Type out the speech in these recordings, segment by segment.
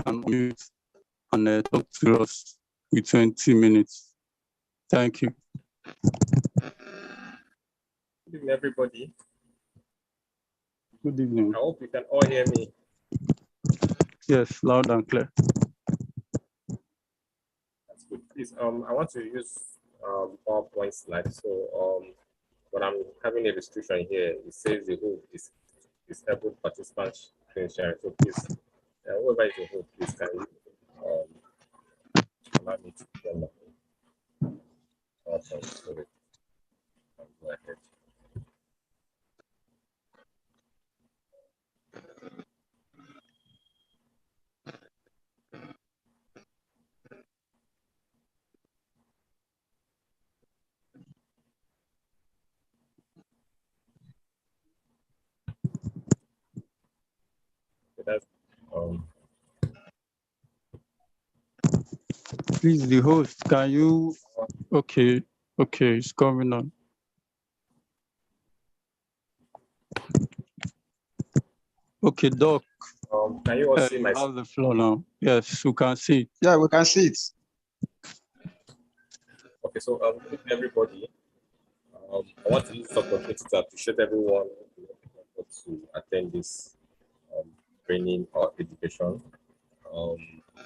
can unmute and talk to us with 20 minutes. Thank you. Good evening, everybody. Good evening. I hope you can all hear me. Yes, loud and clear. That's good. Please, I want to use PowerPoint slide. So, but I'm having a restriction here. It says the host is disabled participants screen sharing. So please, whoever is the host, please can you allow me to share my PowerPoint so that I can go ahead. So that's Please, the host, can you? Okay, it's coming on. Okay, Doc. Can you all see my? You have the floor now. Yes, you can see it. Yeah, we can see it. Okay, so everybody, I want to use this opportunity to appreciate everyone to attend this training or education.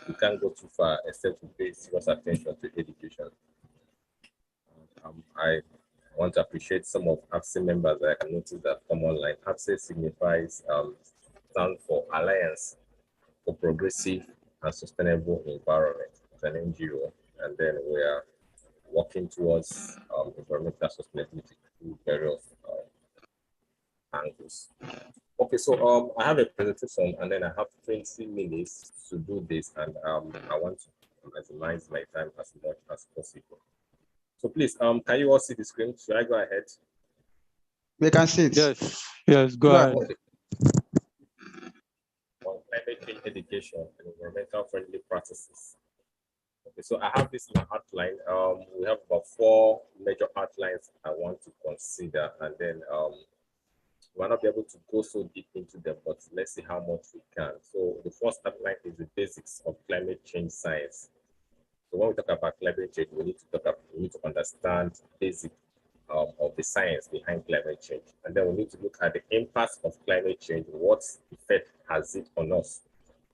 We can't go too far except to pay serious attention to education. I want to appreciate some of APSE members that I can notice that come online. APSE signifies stand for Alliance for Progressive and Sustainable Environment. It's an NGO, and then we are working towards environmental sustainability through various angles. Okay, so I have a presentation and then I have 20 minutes to do this, and I want to maximize my time as much as possible. So please, can you all see the screen? Should I go ahead? We can see it. Yes, go ahead. Okay. On climate change education and environmental friendly practices. Okay, so I have this in my outline. We have about 4 major outlines I want to consider, and then we might not be able to go so deep into them, but let's see how much we can. So the first outline is the basics of climate change science. So when we talk about climate change, we need to understand basic of the science behind climate change, and then we need to look at the impact of climate change. What effect has it on us?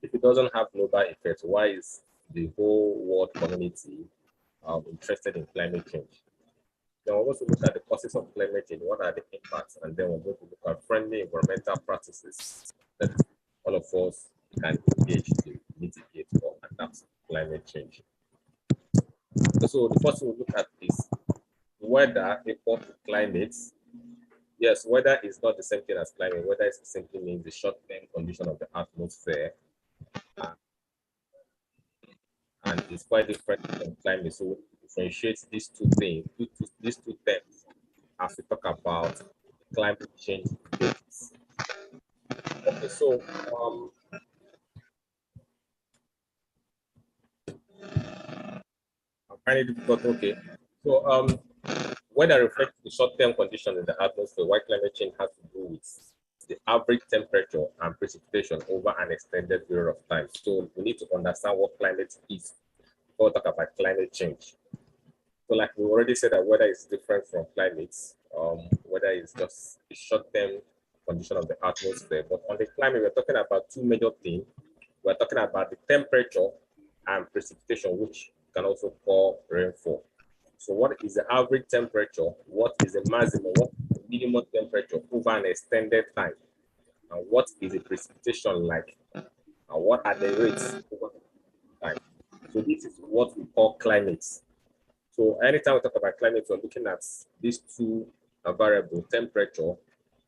If it doesn't have global effect, why is the whole world community interested in climate change? Then we're going to look at the causes of climate change. What are the impacts? And then we're going to look at friendly environmental practices that all of us can engage to mitigate or adapt to climate change. So the first thing we look at is weather equal to climate. Yes, weather is not the same thing as climate. Weather simply means the short-term condition of the atmosphere, and it's quite different from climate. So we differentiate these two things, these two terms, as we talk about climate change effects. Okay, so I'm finding it difficult. Okay, so weather reflects the short-term condition in the atmosphere, while climate change has to do with the average temperature and precipitation over an extended period of time. So we need to understand what climate is before we talk about climate change. So like we already said that weather is different from climate. Weather is just a short-term condition of the atmosphere. But on the climate, we're talking about 2 major things. We're talking about the temperature and precipitation, which can also call rainfall. So what is the average temperature? What is the maximum? What is the minimum temperature over an extended time? And what is the precipitation like? And what are the rates over time? So this is what we call climate. So anytime we talk about climate, we're looking at these 2 variables, temperature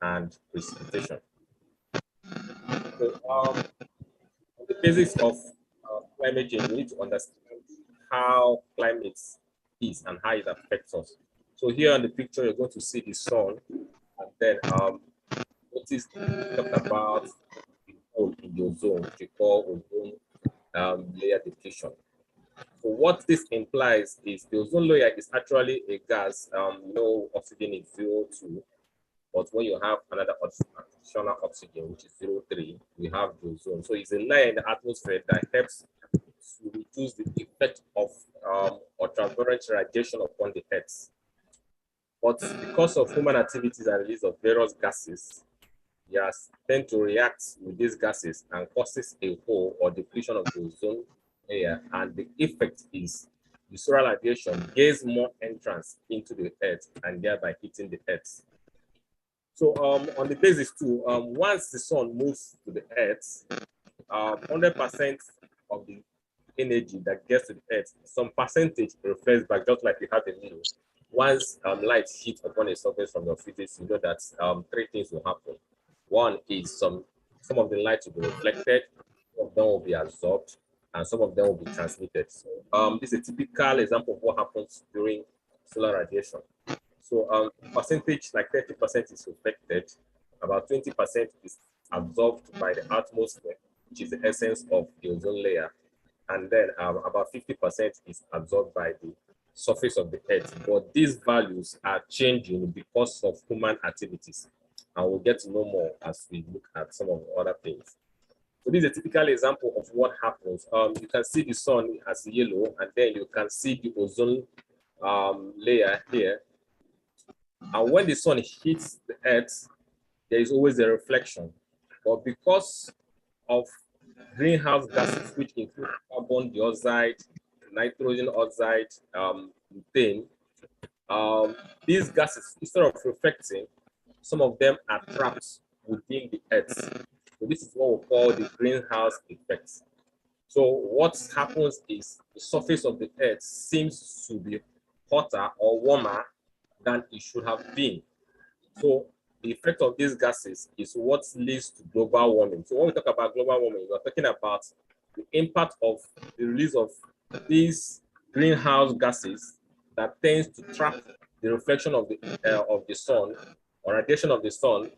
and precipitation. So on the basis of climate change, we need to understand how climate is and how it affects us. So here on the picture, you're going to see the sun, and then notice talk about the hole in the ozone, which we call ozone layer depletion. So what this implies is the ozone layer is actually a gas, no oxygen is CO2, But when you have another additional oxygen, which is 0.3, we have the ozone. So it's a layer in the atmosphere that helps to reduce the effect of ultraviolet radiation upon the Earth. But because of human activities and release of various gases, yes, tend to react with these gases and causes a hole or depletion of the ozone layer. And the effect is the solar radiation gains more entrance into the Earth and thereby hitting the Earth. So on the basis too, once the sun moves to the Earth, 100% of the energy that gets to the Earth, some percentage reflects back, just like we have in news. Once light hits upon a surface from your physics, you know that three things will happen. One is some of the light will be reflected, some of them will be absorbed, and some of them will be transmitted. So this is a typical example of what happens during solar radiation. So percentage like 30% is reflected, about 20% is absorbed by the atmosphere, which is the essence of the ozone layer, and then about 50% is absorbed by the surface of the Earth. But these values are changing because of human activities, and we'll get to know more as we look at some of the other things. So this is a typical example of what happens. You can see the sun as yellow, and then you can see the ozone layer here. And when the sun hits the Earth, there is always a reflection. But because of greenhouse gases, which include carbon dioxide, nitrogen oxide, methane, these gases, instead of reflecting, some of them are trapped within the Earth. So this is what we call the greenhouse effect. So what happens is the surface of the Earth seems to be hotter or warmer than it should have been. So the effect of these gases is what leads to global warming. So when we talk about global warming, we're talking about the impact of the release of these greenhouse gases that tends to trap the reflection of the sun or radiation of the sun,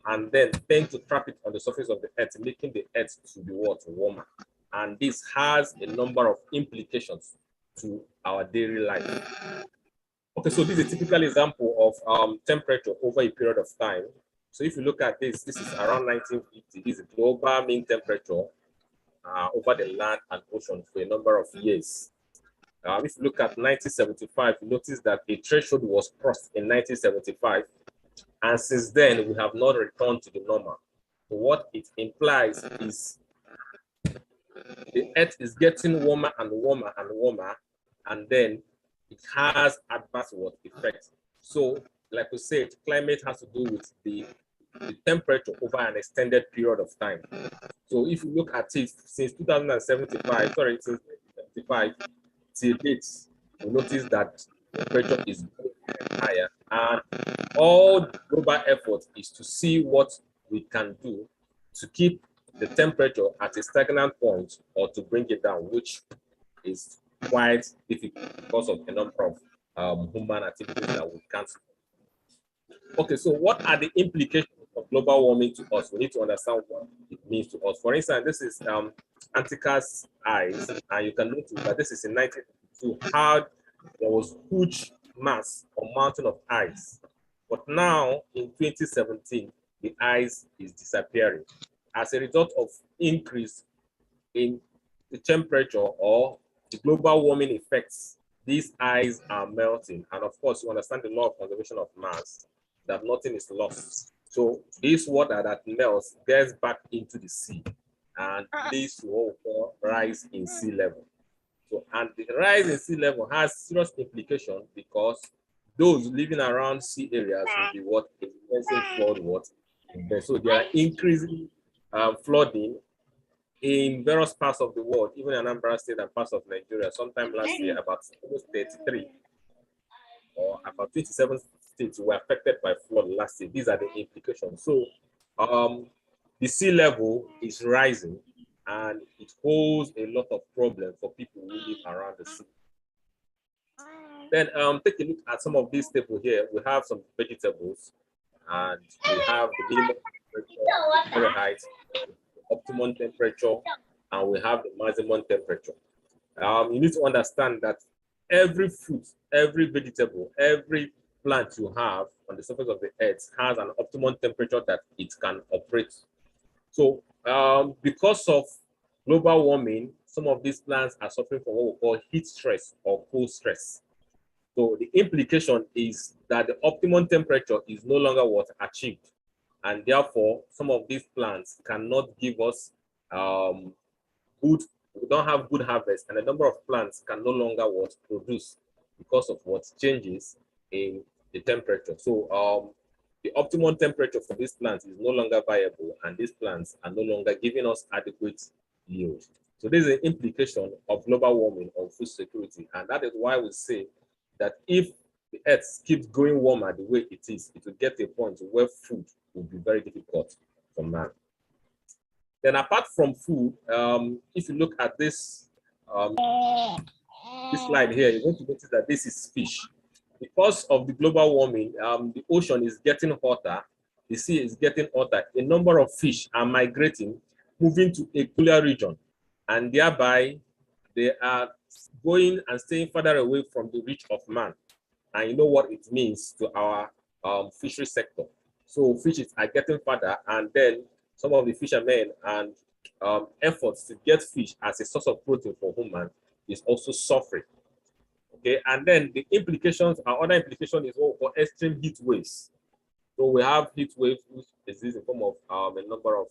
and then tend to trap it on the surface of the Earth, making the Earth to be what? Warmer. And this has a number of implications to our daily life. Okay, so this is a typical example of temperature over a period of time. So if you look at this, this is around 1950. This is global mean temperature over the land and ocean for a number of years. If you look at 1975, you notice that a threshold was crossed in 1975. And since then, we have not returned to the normal. So what it implies is the Earth is getting warmer and warmer and warmer, and then it has adverse effects. So, like we said, climate has to do with the temperature over an extended period of time. So, if you look at it since 2075, sorry, since 1975 till date, you notice that temperature is higher, and all global effort is to see what we can do to keep the temperature at a stagnant point or to bring it down, which is quite difficult because of the number of human activities that we can't. Okay, so what are the implications of global warming to us? We need to understand what it means to us. For instance, this is Antarctica's ice, and you can notice that this is in 1952, how there was huge mass or mountain of ice. But now in 2017, the ice is disappearing as a result of increase in the temperature or the global warming effects. These ice are melting, and of course, you understand the law of conservation of mass, that nothing is lost. So this water that melts gets back into the sea and leads to what we call rise in sea level. So, and the rise in sea level has serious implications because those living around sea areas will be what experiencing flood water. So there are increasing flooding in various parts of the world, even in Anambra State and parts of Nigeria. Sometime last year, about almost 33 or about 27 states were affected by flood last year. These are the implications. So the sea level is rising, and it holds a lot of problems for people who live around the sea. Then take a look at some of these tables here. We have some vegetables, and we have the minimum temperature, height, optimum temperature, and we have the maximum temperature. You need to understand that every fruit, every vegetable, every plant you have on the surface of the earth has an optimum temperature that it can operate. So because of global warming, some of these plants are suffering from what we call heat stress or cold stress. So the implication is that the optimum temperature is no longer what achieved. And therefore, some of these plants cannot give us we don't have good harvest, and a number of plants can no longer what produce because of what changes in the temperature. So the optimum temperature for these plants is no longer viable, and these plants are no longer giving us adequate yield. So this is an implication of global warming on food security, and that is why we say that if the earth keeps going warmer the way it is, it will get to a point where food will be very difficult for man. Then apart from food, if you look at this slide here, you're going to notice that this is fish. Because of the global warming, the ocean is getting hotter, the sea is getting hotter. A number of fish are migrating, moving to a cooler region, and thereby they are going and staying further away from the reach of man. And you know what it means to our fishery sector. So fishes are getting further, and then some of the fishermen and efforts to get fish as a source of protein for human is also suffering. Okay, and then the implications, our other implication is what we call extreme heat waves. So we have heat waves, which is in the form of a number of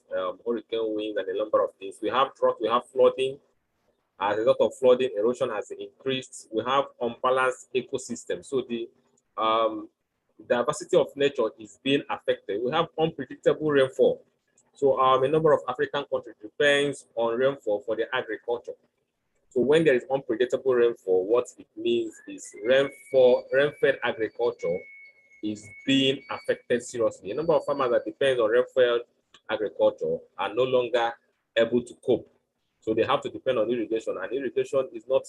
hurricane winds and a number of things. We have drought, we have flooding. As a result of flooding, erosion has increased. We have unbalanced ecosystem. So the diversity of nature is being affected. We have unpredictable rainfall. So a number of African countries depends on rainfall for their agriculture. So when there is unpredictable rainfall, what it means is rain-fed agriculture is being affected seriously. A number of farmers that depend on rain-fed agriculture are no longer able to cope. So they have to depend on irrigation, and irrigation is not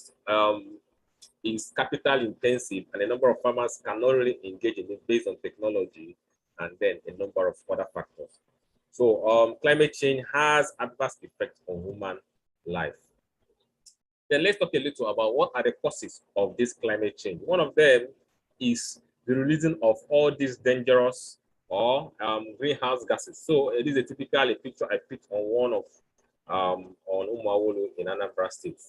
is capital intensive, and a number of farmers cannot really engage in it based on technology and then a number of other factors. So climate change has adverse effects on human life. Then let's talk a little about what are the causes of this climate change. One of them is the releasing of all these dangerous or greenhouse gases. So it is a picture I picked on one of on Umawolo in Anambra State.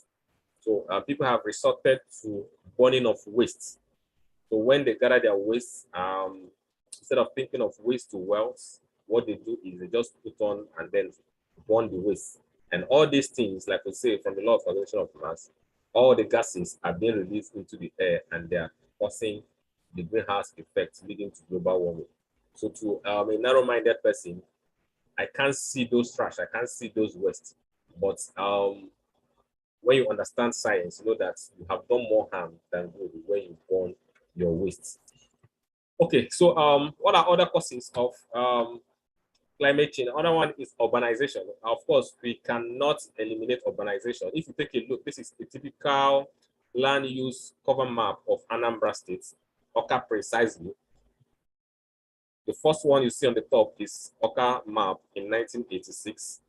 So people have resorted to burning of waste. So when they gather their waste, instead of thinking of waste to wealth, what they do is they just put on and then burn the waste. And all these things, like we say from the law of conservation of mass, all the gases are being released into the air, and they are causing the greenhouse effect leading to global warming. So to a narrow-minded person, I can't see those trash, I can't see those waste. But when you understand science, you know that you have done more harm than good when you burn your waste. Okay, so what are other causes of climate change? Another one is urbanization. Of course, we cannot eliminate urbanization. If you take a look, this is a typical land use cover map of Anambra State, Oka precisely. The first one you see on the top is Oka map in 1986.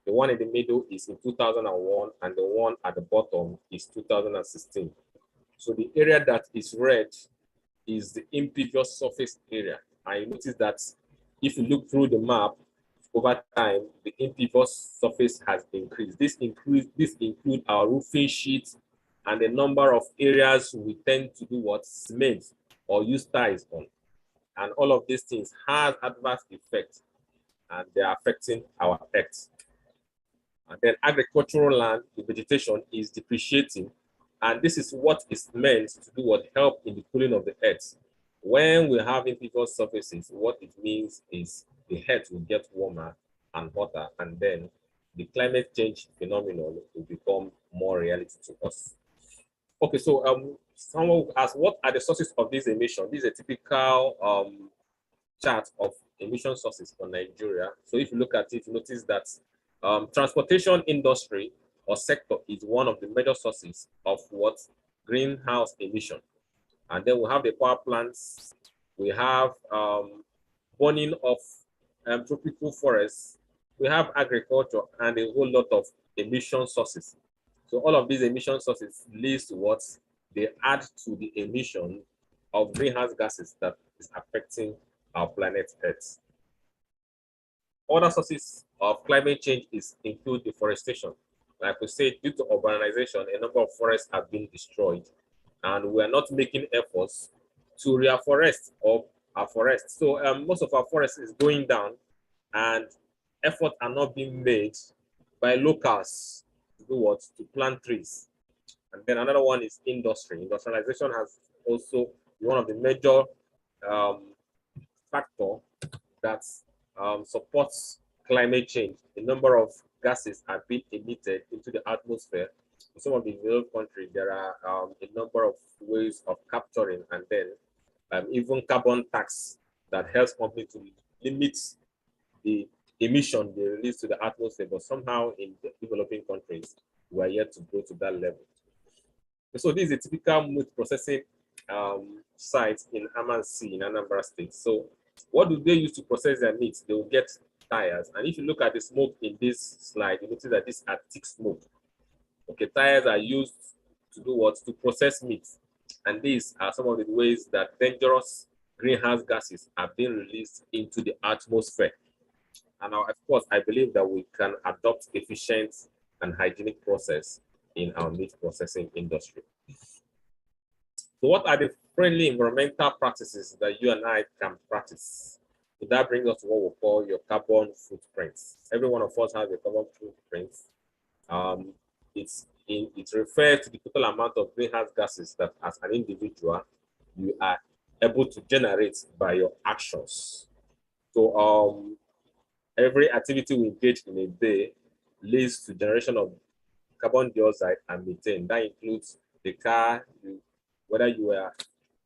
The one in the middle is in 2001, and the one at the bottom is 2016. So the area that is red is the impervious surface area. And you notice that if you look through the map, over time, the impervious surface has increased. This includes our roofing sheets and the number of areas we tend to do what cement or use tiles on. And all of these things have adverse effects, and they are affecting our earth. And then agricultural land, the vegetation is depreciating, and this is what is meant to do what help in the cooling of the earth. When we have impervious surfaces, what it means is the earth will get warmer and hotter, and then the climate change phenomenon will become more reality to us. Okay, so someone asked, what are the sources of this emission? This is a typical chart of emission sources for Nigeria. So if you look at it, you notice that transportation industry or sector is one of the major sources of what greenhouse emission. And then we have the power plants, we have burning of tropical forests, we have agriculture, and a whole lot of emission sources. So all of these emission sources leads to what they add to the emission of greenhouse gases that is affecting our planet Earth. Other sources of climate change include deforestation. Like we said, due to urbanization, a number of forests have been destroyed, and we are not making efforts to reforest or afforest. So most of our forest is going down, and efforts are not being made by locals to do what? To plant trees. And then another one is industry. Industrialization has also been one of the major factor that supports climate change. A number of gases are being emitted into the atmosphere. In some of the developed countries, there are a number of ways of capturing, and then even carbon tax that helps companies to limit the emission they release to the atmosphere. But somehow in the developing countries, we are yet to go to that level. So this is a typical meat processing site in Amansi in Anambra State. So what do they use to process their meat? They will get tires. And if you look at the smoke in this slide, you notice that these are thick smoke. Okay, tires are used to do what? To process meat. And these are some of the ways that dangerous greenhouse gases are being released into the atmosphere. And now, of course, I believe that we can adopt efficient and hygienic process in our meat processing industry. So what are the friendly environmental practices that you and I can practice? So that brings us to what we call your carbon footprints. Every one of us has a carbon footprint. It refers to the total amount of greenhouse gases that as an individual, you are able to generate by your actions. So every activity we engage in a day leads to generation of carbon dioxide and methane. That includes the car, whether you are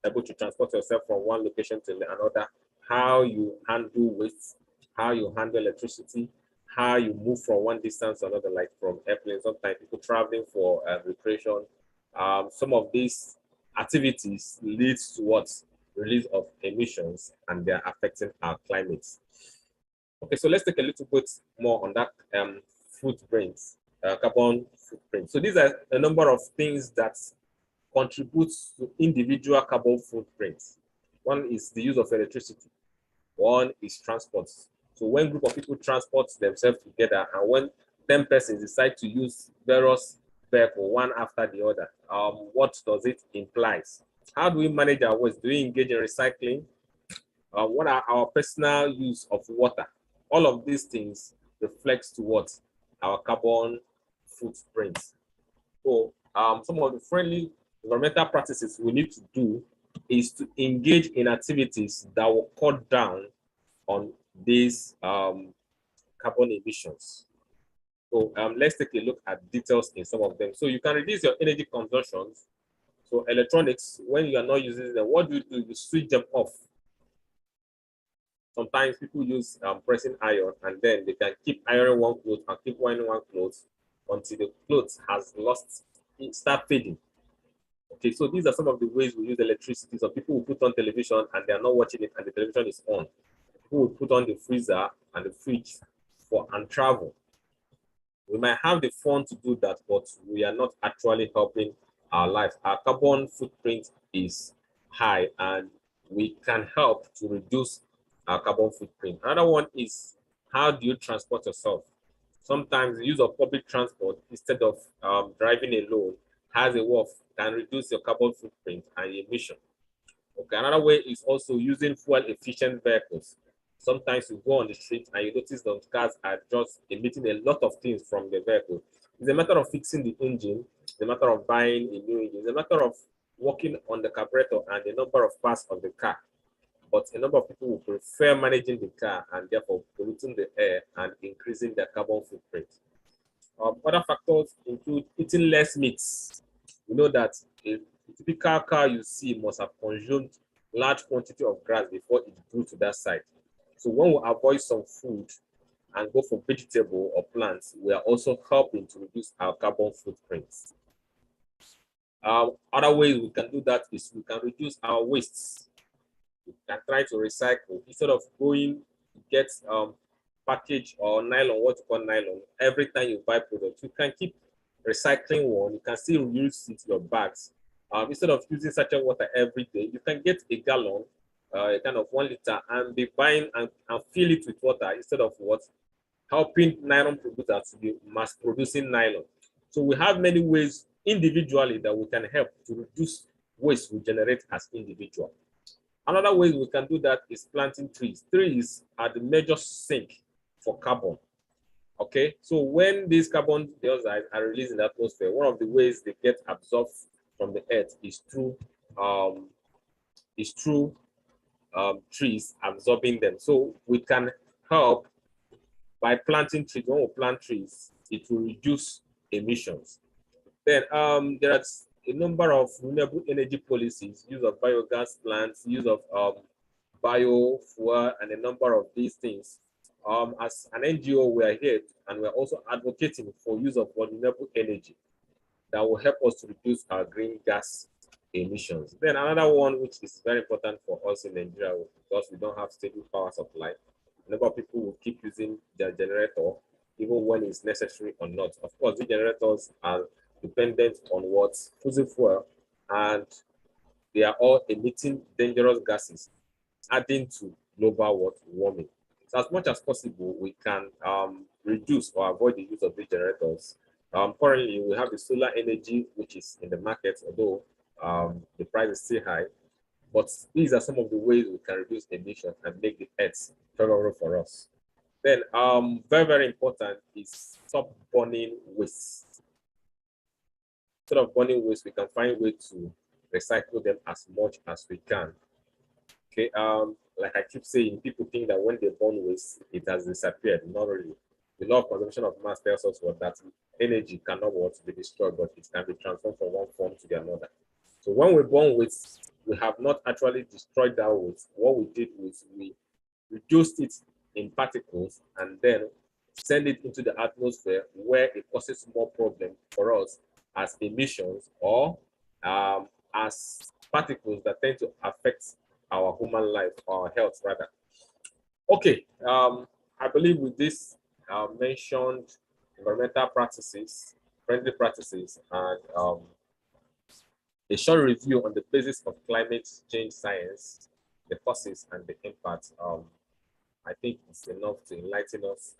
able to transport yourself from one location to another, how you handle waste, how you handle electricity, how you move from one distance to another, like from airplanes. Sometimes people traveling for recreation. Some of these activities leads to what? Release of emissions, and they're affecting our climate. Okay, so let's take a little bit more on that footprints. Carbon footprint. So these are a number of things that contribute to individual carbon footprints. One is the use of electricity. One is transport. So when a group of people transport themselves together, and when 10 persons decide to use various vehicles one after the other, what does it imply? How do we manage our waste? Do we engage in recycling? What are our personal use of water? All of these things reflects to what? Our carbon footprint. So some of the friendly environmental practices we need to do is to engage in activities that will cut down on these carbon emissions. So let's take a look at details in some of them. So you can reduce your energy consumption. So electronics, when you are not using them, what do? You switch them off. Sometimes people use pressing iron, and then they can keep ironing one clothes and keep wearing one clothes until the clothes has lost, it start fading. Okay, so these are some of the ways we use electricity. So people will put on television and they are not watching it, and the television is on. People will put on the freezer and the fridge and travel. We might have the fun to do that, but we are not actually helping our life. Our carbon footprint is high, and we can help to reduce our carbon footprint. Another one is, how do you transport yourself? Sometimes the use of public transport instead of driving alone has a way of can reduce your carbon footprint and emission. Okay, another way is also using fuel efficient vehicles. Sometimes you go on the street and you notice those cars are just emitting a lot of things from the vehicle. It's a matter of fixing the engine, it's a matter of buying a new engine, it's a matter of working on the carburetor and the number of parts of the car. But a number of people will prefer managing the car and therefore polluting the air and increasing their carbon footprint. Other factors include eating less meats. We know that a typical cow you see must have consumed large quantity of grass before it grew to that side. So when we avoid some food and go for vegetable or plants, we are also helping to reduce our carbon footprints. Other ways we can do that is we can reduce our wastes. We can try to recycle instead of going to get package or nylon, what you call nylon. Every time you buy products, you can keep recycling one. You can still use it in your bags Instead of using sachet water every day, you can get a gallon, a kind of 1 liter, and be buying and fill it with water instead of what? Helping nylon producers to be mass producing nylon. So we have many ways individually that we can help to reduce waste we generate as individual. Another way we can do that is planting trees. Trees are the major sink for carbon. Okay, so when these carbon dioxide are released in the atmosphere, one of the ways they get absorbed from the earth is through trees absorbing them. So we can help by planting trees. When we plant trees, it will reduce emissions. Then there are a number of renewable energy policies, use of biogas plants, use of biofuel, and a number of these things. As an NGO, we are here and we're also advocating for use of renewable energy that will help us to reduce our green gas emissions. Then another one, which is very important for us in Nigeria, because we don't have stable power supply, a number of people will keep using their generator, even when it's necessary or not. Of course, the generators are dependent on what? Fossil fuel, and they are all emitting dangerous gases, adding to global warming. So as much as possible, we can reduce or avoid the use of these generators. Currently, we have the solar energy, which is in the market, although the price is still high. But these are some of the ways we can reduce emissions and make the earth favorable for us. Then, very, very important is stop burning waste. Instead of burning waste, we can find ways to recycle them as much as we can. Okay, like I keep saying, people think that when they burn waste, it has disappeared. Not really. The law of conservation of mass tells us that energy cannot be destroyed, but it can be transformed from one form to the another. So when we burn waste, we have not actually destroyed that waste. What we did was we reduced it in particles and then send it into the atmosphere, where it causes more problem for us as emissions or as particles that tend to affect our human life, our health rather. Okay, I believe with this mentioned environmental practices, friendly practices, and a short review on the basis of climate change science, the causes and the impact, I think it's enough to enlighten us.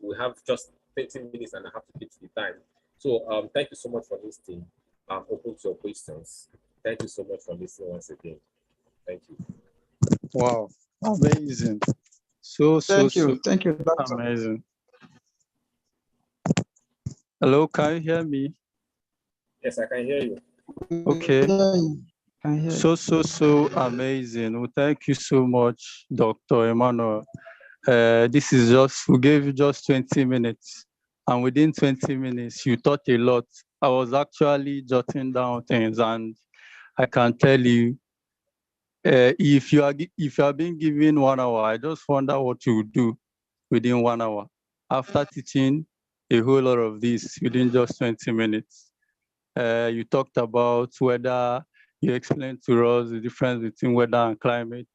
We have just 20 minutes and I have to keep to the time. So thank you so much for listening. I'm open to your questions. Thank you so much for listening once again. Thank you. Wow, amazing. So Thank you, Doctor. amazing. Hello, can you hear me? Yes, I can hear you. Okay. Can hear you. So amazing. Well, thank you so much, Dr. Emmanuel. This is we gave you just 20 minutes, and within 20 minutes, you taught a lot. I was actually jotting down things, and I can tell you, if you are being given 1 hour, I just wonder what you would do within 1 hour after teaching a whole lot of this within just 20 minutes. You talked about weather. You explained to us the difference between weather and climate.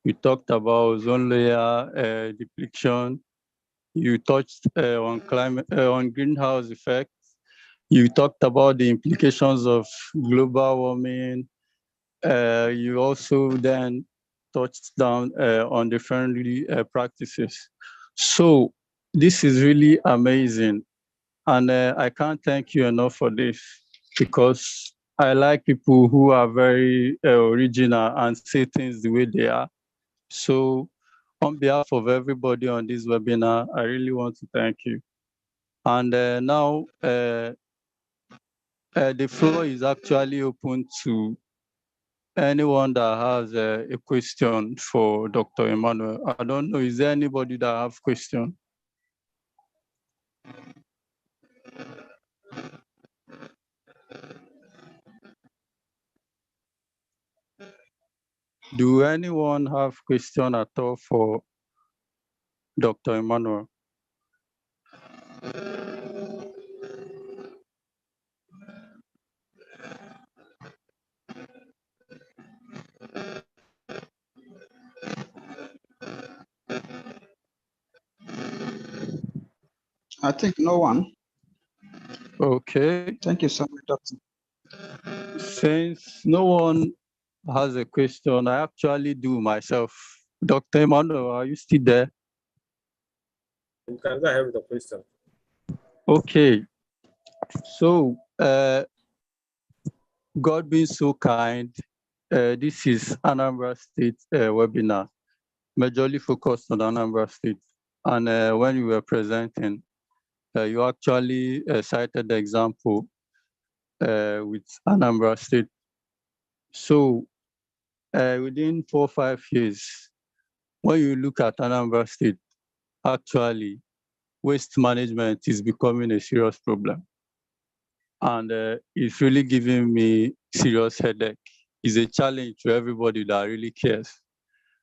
You talked about ozone layer depletion. You touched on on greenhouse effects. You talked about the implications of global warming. You also then touched down on the friendly practices. So this is really amazing. And I can't thank you enough for this, because I like people who are very original and say things the way they are. So on behalf of everybody on this webinar, I really want to thank you. And now the floor is actually open to anyone that has a question for Dr. Emmanuel. I don't know, is there anybody that have question? Do anyone have question at all for Dr. Emmanuel? I think no one. Okay. Thank you so much, Doctor. Since no one has a question, I actually do myself. Dr. Emmanuel, are you still there? You can go ahead with the question. Okay. So, God being so kind, this is Anambra State webinar, majorly focused on Anambra State. And when you were presenting, you actually cited the example with Anambra State. So within 4 or 5 years, when you look at Anambra State, actually, waste management is becoming a serious problem. And it's really giving me serious headache. It's a challenge to everybody that really cares.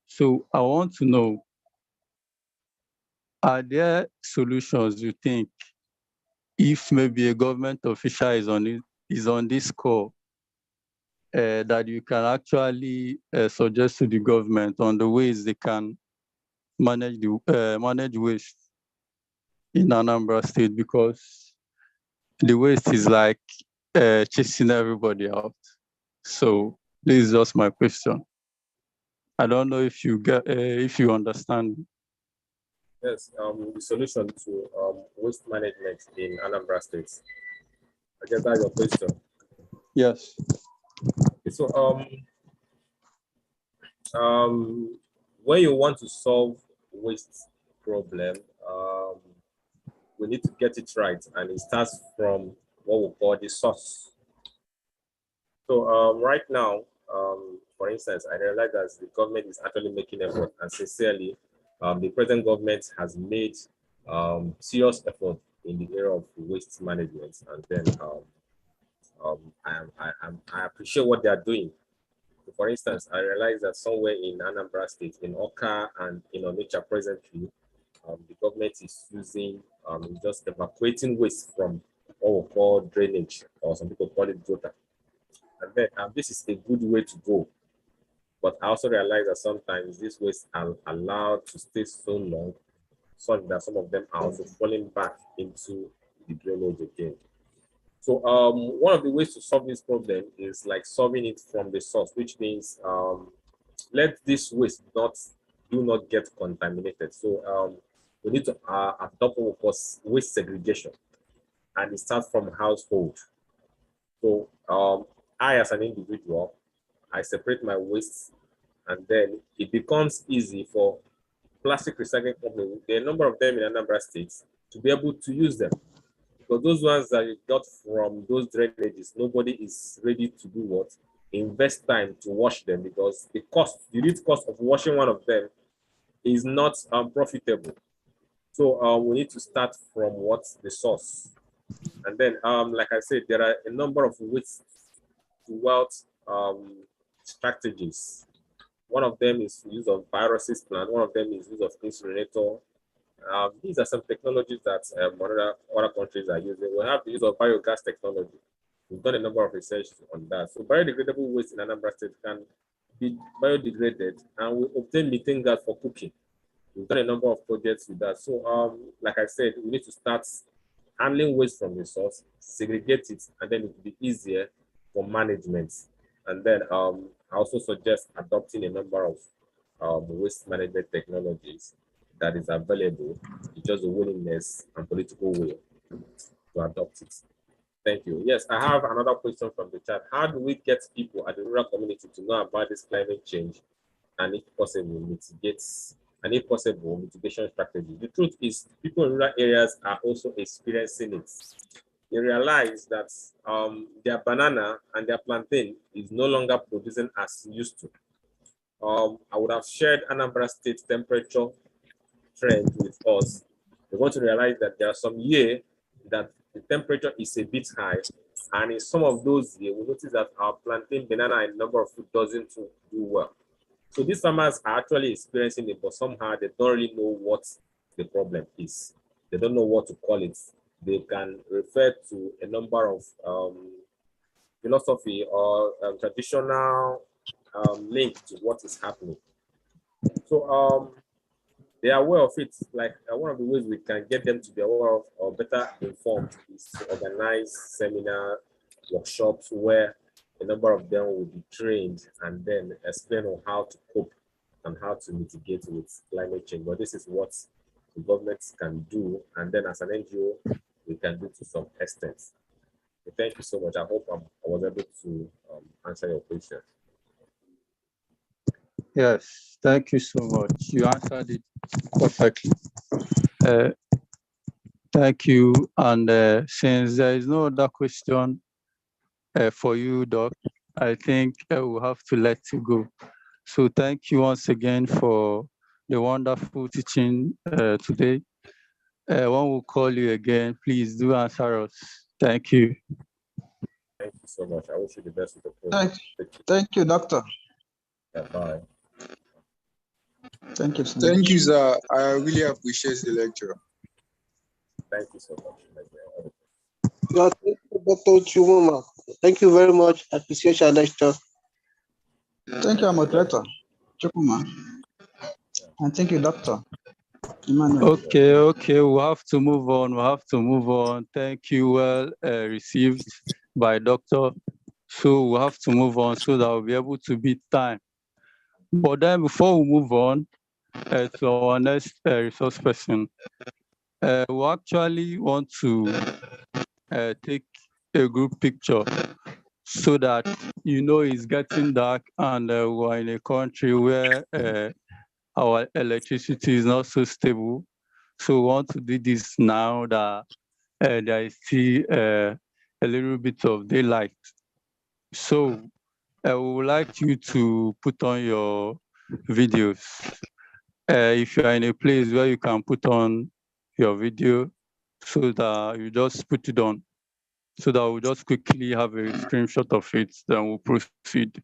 So I want to know, are there solutions you think if maybe a government official is on this call that you can actually suggest to the government on the ways they can manage waste in Anambra State, because the waste is like chasing everybody out. So this is just my question. I don't know if you understand. Yes, the solution to waste management in Anambra State. I guess that's your question. Yes. So when you want to solve waste problem, we need to get it right, and it starts from what we call the source. So right now, for instance, I realize that the government is actually making effort, and sincerely, the present government has made serious effort in the area of waste management, and then I appreciate what they are doing. For instance, I realize that somewhere in Anambra State, in Oka and in Onitsha presently, the government is using just evacuating waste from what we call drainage, or some people call it gutter. And then this is a good way to go. But I also realize that sometimes these waste are allowed to stay so long, so that some of them are also falling back into the drainage again. So one of the ways to solve this problem is like solving it from the source, which means let this waste do not get contaminated. So we need to adopt what we call waste segregation, and it starts from household. So I, as an individual, I separate my waste, and then it becomes easy for plastic recycling companies, there are a number of them in Anambra State, to be able to use them. Because those ones that you got from those drainages, nobody is ready to do what? Invest time to wash them, because the unit cost of washing one of them is not profitable. So we need to start from what's the source. And then, like I said, there are a number of waste to wealth strategies. One of them is use of viruses plant. One of them is use of incinerator. These are some technologies that other countries are using. We have the use of biogas technology. We've done a number of research on that. So biodegradable waste in Anambra State can be biodegraded, and we obtain methane gas for cooking. We've done a number of projects with that. So like I said, we need to start handling waste from the source, segregate it, and then it will be easier for management. And then I also suggest adopting a number of waste management technologies that is available. It's just the willingness and political will to adopt it. Thank you. Yes, I have another question from the chat. How do we get people at the rural community to know about this climate change, and if possible, mitigation strategies? The truth is, people in rural areas are also experiencing it. They realize that their banana and their plantain is no longer producing as used to. I would have shared Anambra State temperature trend with us. We're going to realize that there are some years that the temperature is a bit high, and in some of those years, we notice that our plantain, banana, and number of food doesn't do well. So these farmers are actually experiencing it, but somehow they don't really know what the problem is. They don't know what to call it. They can refer to a number of philosophy or traditional link to what is happening. So they are aware of it. Like one of the ways we can get them to be aware of or better informed is to organize seminar, workshops where a number of them will be trained and then explain on how to cope and how to mitigate with climate change. But this is what the government can do, and then as an NGO, we can do to some extent. So thank you so much. I hope I was able to answer your question. Yes, thank you so much. You answered it perfectly. Thank you. And since there is no other question for you, Doc, I think we'll have to let you go. So thank you once again for the wonderful teaching today. One will call you again. Please do answer us. Thank you. Thank you so much. I wish you the best with the program. Thank you, Doctor. Yeah, bye. Thank you so much. Thank you, sir. I really appreciate the lecture. Thank you so much. Dr. Chumuma. Thank you very much. I appreciate your lecture. Thank you, moderator Chukuma. And thank you, Doctor Emmanuel. Okay. We'll have to move on. Thank you. Well received by Doctor. So we'll have to move on so that we'll be able to beat time. But then before we move on to our next resource person, we actually want to take a group picture so that it's getting dark and we're in a country where our electricity is not so stable. So we want to do this now that there is still a little bit of daylight. So we would like you to put on your videos. If you are in a place where you can put on your video, so that you just put it on, so that we'll just quickly have a screenshot of it, then we'll proceed.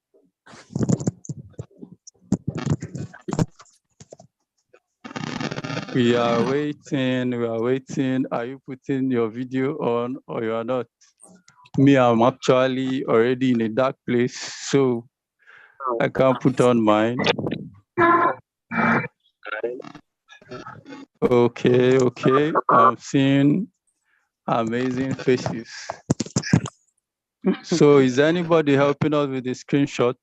We are waiting. Are you putting your video on or you are not? Me, I'm actually already in a dark place, so I can't put on mine. Okay. I'm seeing amazing faces. So is anybody helping us with the screenshot?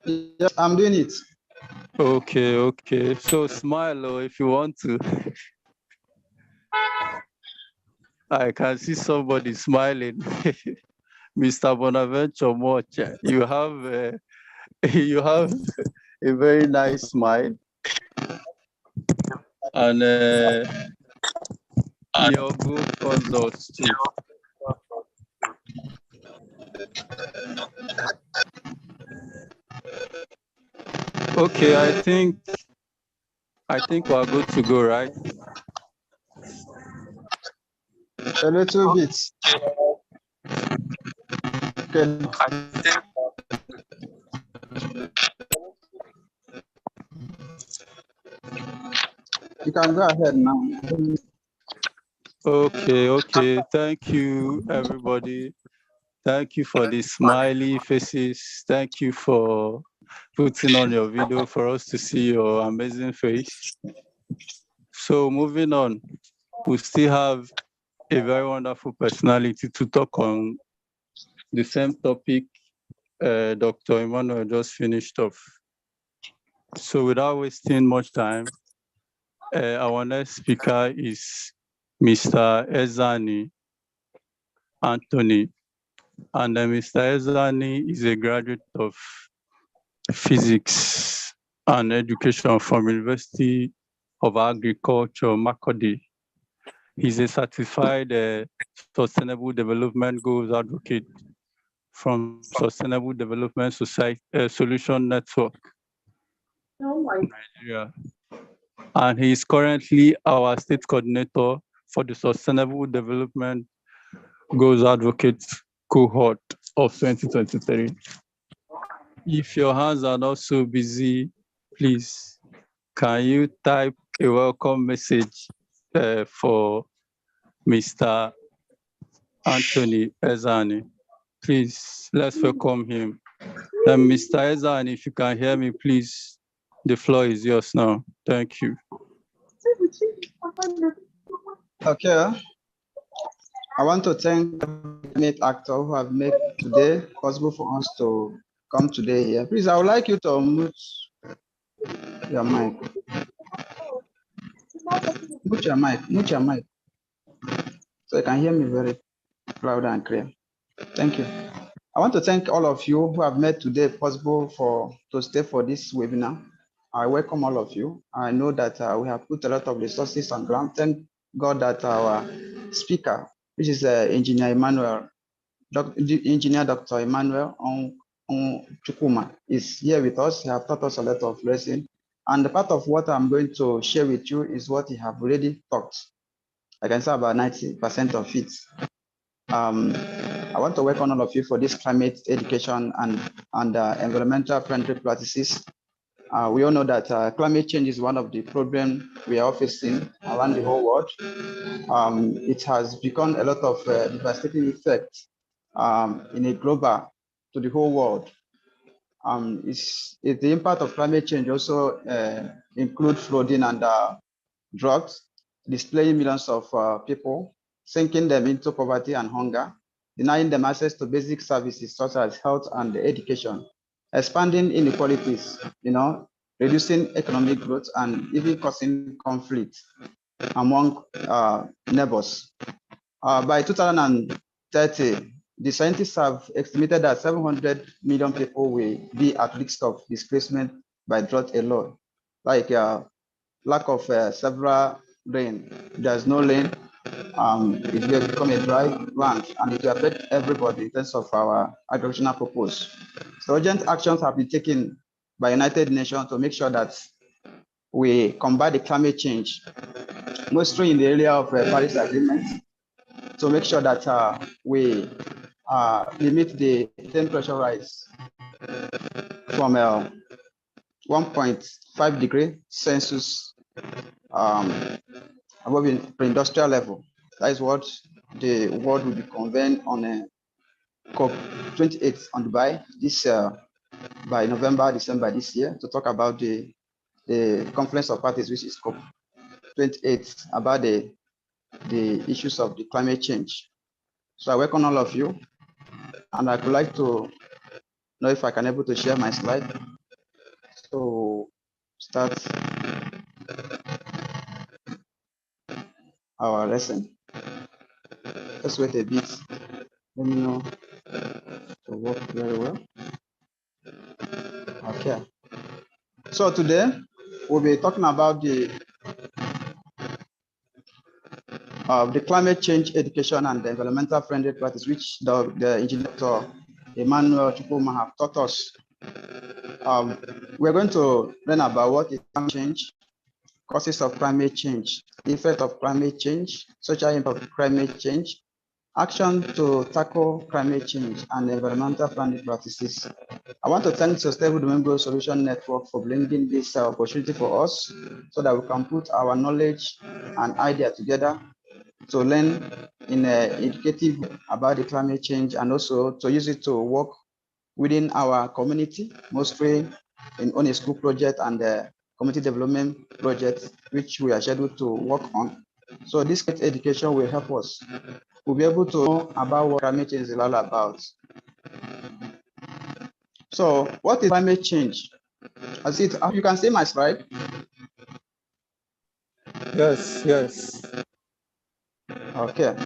Yes, I'm doing it. Okay. So smile if you want to. I can see somebody smiling. Mr. Bonaventure Moch, you have a very nice smile. And your good conduct too. Okay, I think we're good to go, right? A little bit. Okay. You can go ahead now. Okay. Thank you, everybody. Thank you for the smiley faces. Thank you for putting on your video for us to see your amazing face. So moving on, we still have a very wonderful personality to talk on the same topic Dr. Emmanuel just finished off. So without wasting much time, our next speaker is Mr. Ezani Anthony. And Mr. Ezani is a graduate of physics and education from University of Agriculture, Makurdi. He's a certified Sustainable Development Goals Advocate from Sustainable Development Solution Network, Nigeria. And he is currently our state coordinator for the Sustainable Development Goals Advocate cohort of 2023. If your hands are not so busy, please, can you type a welcome message for Mr. Anthony Ezani? Please, let's welcome him. And Mr. Ezani, if you can hear me, please, the floor is yours now. Thank you. Okay. I want to thank the actor who have made today possible for us to come today here. Please, I would like you to mute your mic. Mute your mic. Mute your mic. So you can hear me very loud and clear. Thank you. I want to thank all of you who have made today possible to stay for this webinar. I welcome all of you. I know that we have put a lot of resources on ground. Thank God that our speaker, which is Engineer Emmanuel, Engineer Dr. Emmanuel Chukuma, is here with us. He has taught us a lot of lessons. And the part of what I'm going to share with you is what he have already taught. I can say about 90% of it. I want to welcome all of you for this climate education and environmental friendly practices. We all know that climate change is one of the problems we are facing around the whole world. It has become a lot of devastating effects in a global to the whole world. The impact of climate change also include flooding and drought, displacing millions of people, sinking them into poverty and hunger, denying them access to basic services such as health and education, expanding inequalities, reducing economic growth, and even causing conflict among neighbors. By 2030, the scientists have estimated that 700 million people will be at risk of displacement by drought alone, like lack of several rain. There's no rain. It will become a dry land, and it will affect everybody in terms of our agricultural purpose. So urgent actions have been taken by United Nations to make sure that we combat the climate change, mostly in the area of Paris Agreement, to make sure that we limit the temperature rise from 1.5 degrees Celsius above the pre-industrial level. That is what the world will be convened on COP 28 on Dubai by November, December this year to talk about the conference of parties, which is COP 28, about the issues of the climate change. So I welcome all of you, and I would like to know if I can able to share my slide. So start our lesson. Let's wait a bit. Let me know to work very well. Okay. So today we'll be talking about the climate change education and the environmental friendly practice, which the engineer Emmanuel Chukuma have taught us. We're going to learn about what is climate change, causes of climate change, effect of climate change, social impact of climate change, action to tackle climate change, and environmental friendly practices. I want to thank Sustainable Domingo Solution Network for bringing this opportunity for us so that we can put our knowledge and idea together to learn in an educative way about the climate change, and also to use it to work within our community, mostly on a school project and the community development project, which we are scheduled to work on. So this education will help us. We'll be able to know about what climate change is all about. So what is climate change? As you can see my slide. Yes. Okay.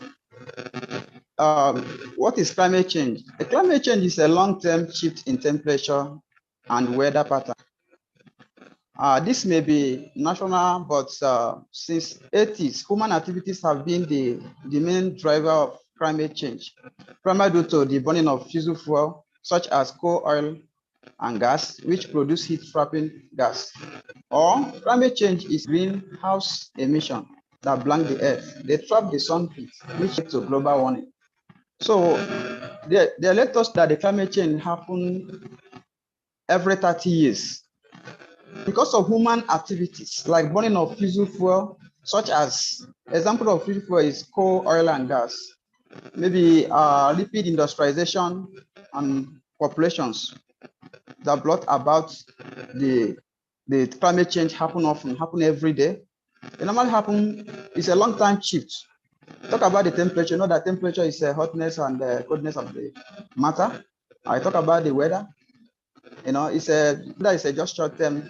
What is climate change? Climate change is a long-term shift in temperature and weather pattern. This may be national, but since 80s, human activities have been the main driver of climate change, primarily due to the burning of fossil fuel, such as coal, oil, and gas, which produce heat-trapping gas. Or climate change is greenhouse emission that blank the earth. They trap the sun heat, which leads to global warming. So they let us that the climate change happen every 30 years. Because of human activities like burning of fossil fuel, such as example of fossil fuel is coal, oil, and gas. Maybe lipid industrialization and populations that brought about the climate change happen every day. It normally happens, it's a long time shift. Talk about the temperature. You know that temperature is hotness and coldness of the matter. I talk about the weather. You know, that is a just short-term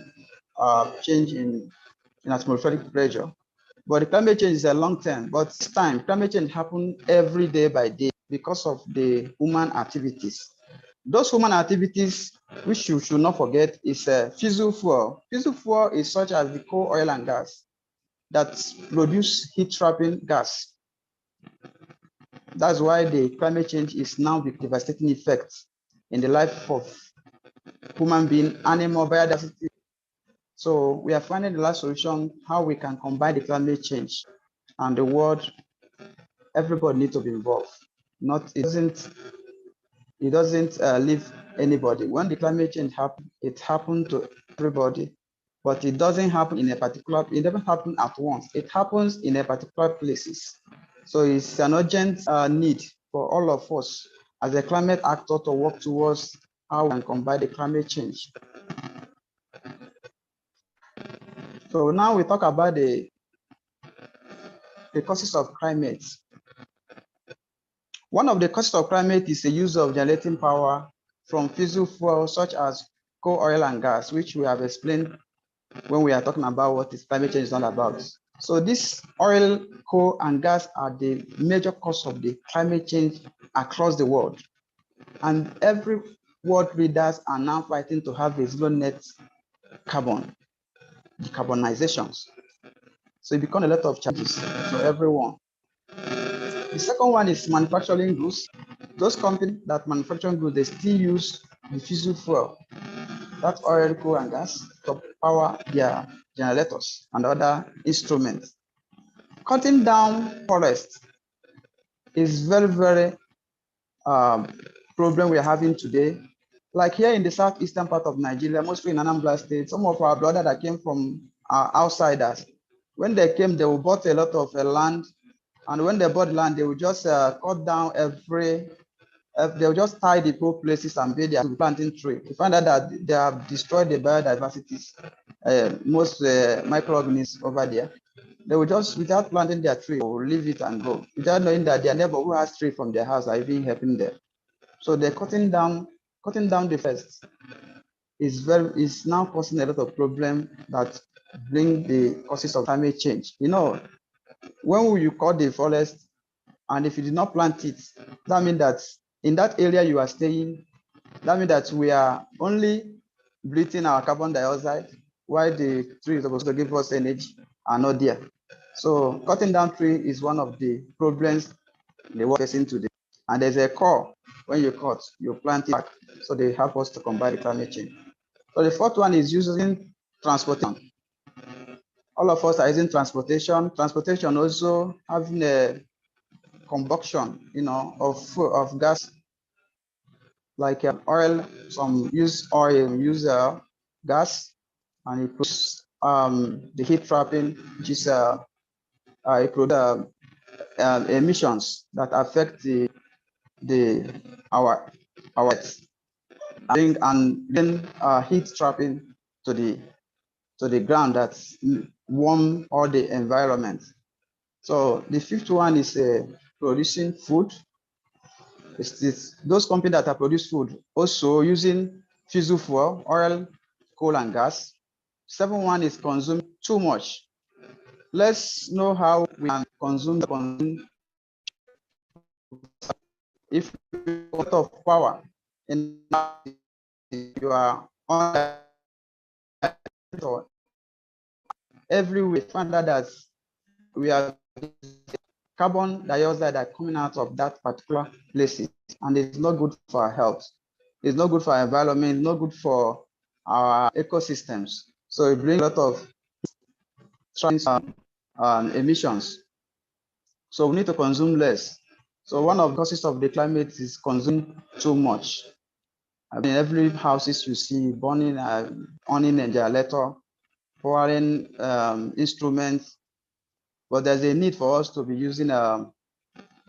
change in atmospheric pressure. But the climate change is a long term. But this time, climate change happens every day by day because of the human activities. Those human activities, which you should not forget, is fossil fuel. Fossil fuel is such as the coal, oil, and gas that produce heat trapping gas. That's why the climate change is now the devastating effect in the life of human being, animal, biodiversity. So we are finding the last solution, how we can combine the climate change and the world. Everybody needs to be involved. It doesn't leave anybody. When the climate change happens, it happens to everybody, but it doesn't happen in a particular, it doesn't happen at once. It happens in a particular places. So it's an urgent need for all of us as a climate actor to work towards how we can combat the climate change. So now we talk about the causes of climate. One of the causes of climate is the use of generating power from fossil fuels such as coal, oil, and gas, which we have explained when we are talking about what is climate change is all about. So this oil, coal, and gas are the major cause of the climate change across the world. And every world leaders are now fighting to have a zero net carbon, decarbonizations. So it becomes a lot of challenges for everyone. The second one is manufacturing goods. Those companies that manufacture goods, they still use the fossil fuel, that oil, coal, and gas to power their generators and other instruments. Cutting down forests is very problem we are having today. Like here in the southeastern part of Nigeria, mostly in Anambra State, some of our brothers that came from outsiders, when they came, they will bought a lot of land, and when they bought land, they will just cut down they will just tie the poor places and build their planting tree. You find out that they have destroyed the biodiversity, most microorganisms over there. They will just, without planting their tree, will leave it and go, without knowing that their neighbor who has tree from their house are even helping them. So they're cutting down the forest is now causing a lot of problem that bring the causes of climate change. You know, when you cut the forest and if you did not plant it, that means that in that area you are staying, that means that we are only breathing our carbon dioxide while the tree is supposed to give us energy are not there. So cutting down tree is one of the problems the world is facing today. And there's a core, when you cut, you plant it back. So they help us to combat the climate change. So the fourth one is using transportation. All of us are using transportation. Transportation also having a combustion, you know, of gas, like oil. Some use oil, use gas, and it produces the heat trapping, which is it produces emissions that affect our and then heat trapping to the ground that warm all the environment. So the fifth one is producing food. It's those companies that are produce food also using fossil fuel, oil, coal, and gas. Seventh one is consuming too much. Let's know how we can consume if you have a lot of power and you are on every week, find out that we are carbon dioxide that are coming out of that particular places, and it's not good for our health. It's not good for our environment, not good for our ecosystems. So it brings a lot of emissions. So we need to consume less. So one of the causes of the climate is consuming too much. I mean, every houses you see burning, owning a generator, powering instruments, but there's a need for us to be using what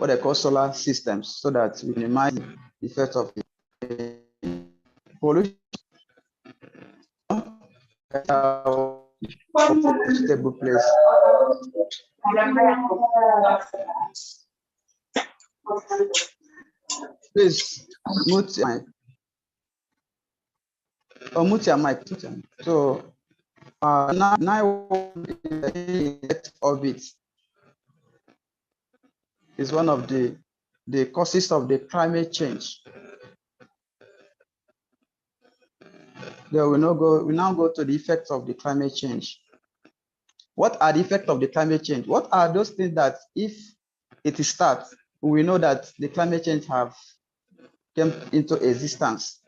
they call solar systems so that we minimize the effect of the pollution. a stable place. Please mute your mic. Or mute your mic. So now orbit is one of the causes of the climate change. Then we now go to the effects of the climate change. What are the effects of the climate change? What are those things that if it starts, we know that the climate change have came into existence?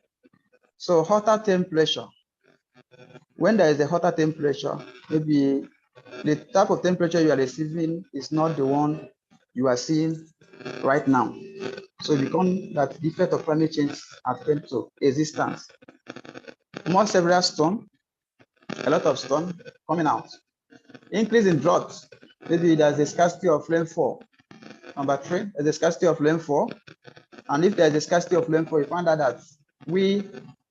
So hotter temperature. When there is a hotter temperature, maybe the type of temperature you are receiving is not the one you are seeing right now. So it becomes that the effect of climate change have come to existence. More severe storm, a lot of storm coming out. Increase in drought. Maybe there's a scarcity of rainfall. Number 3, there's a scarcity of rainfall. And if there's a scarcity of rainfall, you find out that we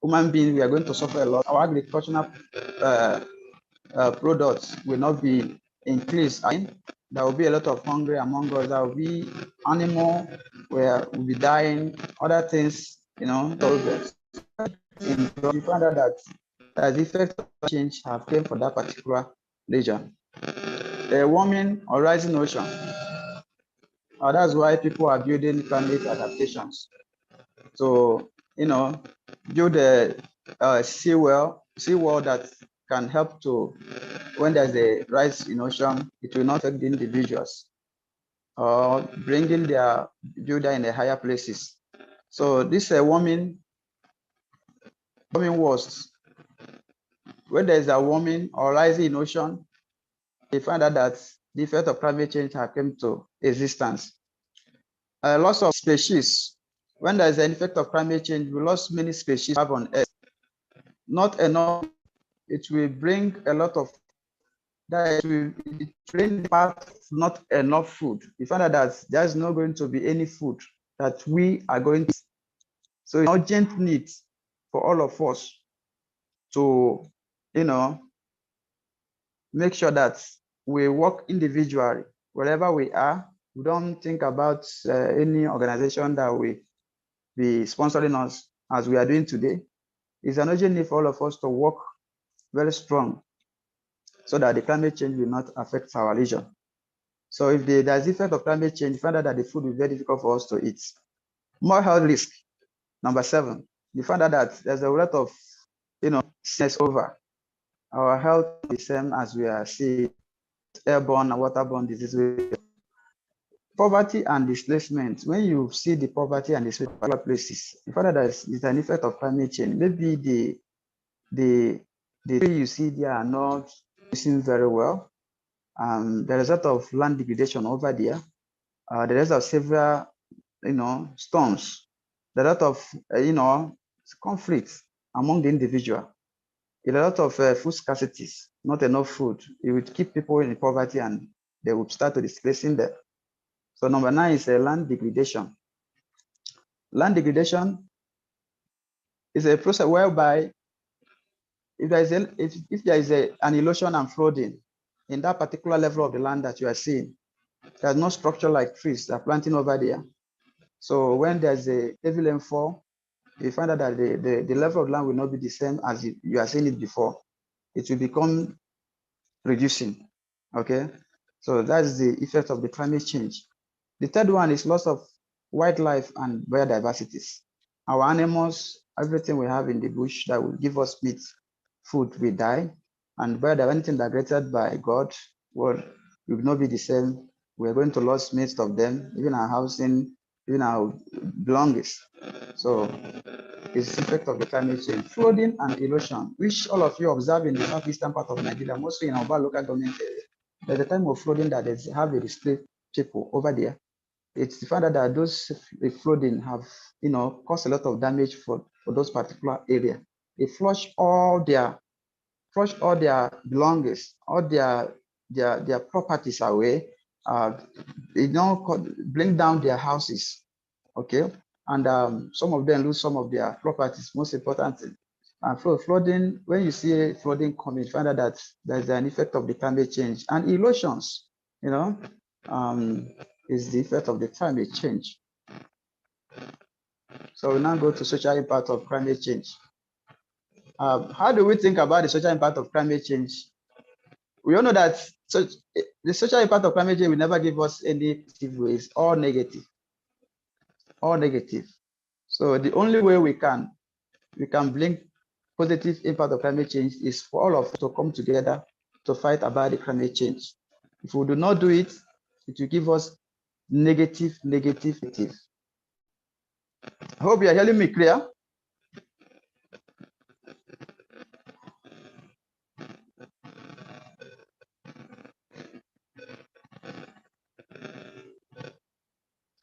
human beings, we are going to suffer a lot. Our agricultural products will not be increased. There will be a lot of hunger among us. There will be animal where will be dying, other things, progress. You find out that the effect of change have came for that particular region. A warming or rising ocean. That's why people are building climate adaptations. So, build a seawall that can help to, when there's a rise in ocean, it will not affect the individuals or bringing their builder in the higher places. So this warming was, when there's a warming or rising in ocean, they find out that the effect of climate change have come to existence. Loss of species. When there's an effect of climate change, we lost many species have on Earth. Not enough. It will bring a lot of that. It will bring part not enough food. You find out that there's not going to be any food that we are going to. So it's urgent need for all of us to, make sure that we work individually wherever we are. We don't think about any organization that will be sponsoring us as we are doing today. It's an urgent need for all of us to work very strong so that the climate change will not affect our region. So if there's effect of climate change, you find out that the food will be very difficult for us to eat. More health risk. Number 7, you find out that there's a lot of, sickness over. Our health is the same as we are seeing airborne and waterborne diseases. Poverty and displacement. When you see the poverty and displacement in other places, you find out that it's an effect of climate change. Maybe the tree you see there are not producing very well. There is a lot of land degradation over there. There is a several, storms. There are a lot of, conflicts among the individual. A lot of food scarcities, not enough food. It would keep people in poverty and they would start to displacing them. So number 9 is land degradation. Land degradation is a process whereby if there is an erosion and flooding in that particular level of the land that you are seeing, there's no structure like trees that are planting over there. So when there's a heavy rainfall, you find out that the level of land will not be the same as you are seeing it before. It will become reducing. Okay, so that's the effect of the climate change. The third one is loss of wildlife and biodiversities. Our animals, everything we have in the bush that will give us meat, food, will die. And biodiversity, anything that created by God, will not be the same. We're going to lose most of them, even our housing, even our belongings. So it's the effect of the climate change. Flooding and erosion, which all of you observe in the southeastern part of Nigeria, mostly in our local government area. There's a time of flooding that they have a displaced people over there. It's the fact that those flooding have, caused a lot of damage for those particular areas. They flush all their belongings, all their properties away. Bring down their houses. Okay, and some of them lose some of their properties. Most importantly, And for flooding, when you see flooding coming, you find out that there's an effect of the climate change. And erosions, is the effect of the climate change. So we now go to social impact of climate change. How do we think about the social impact of climate change? We all know that the social impact of climate change will never give us any positive ways, all negative. All negative. So the only way we can bring positive impact of climate change is for all of us to come together to fight about the climate change. If we do not do it, it will give us negative. I hope you are hearing me clear.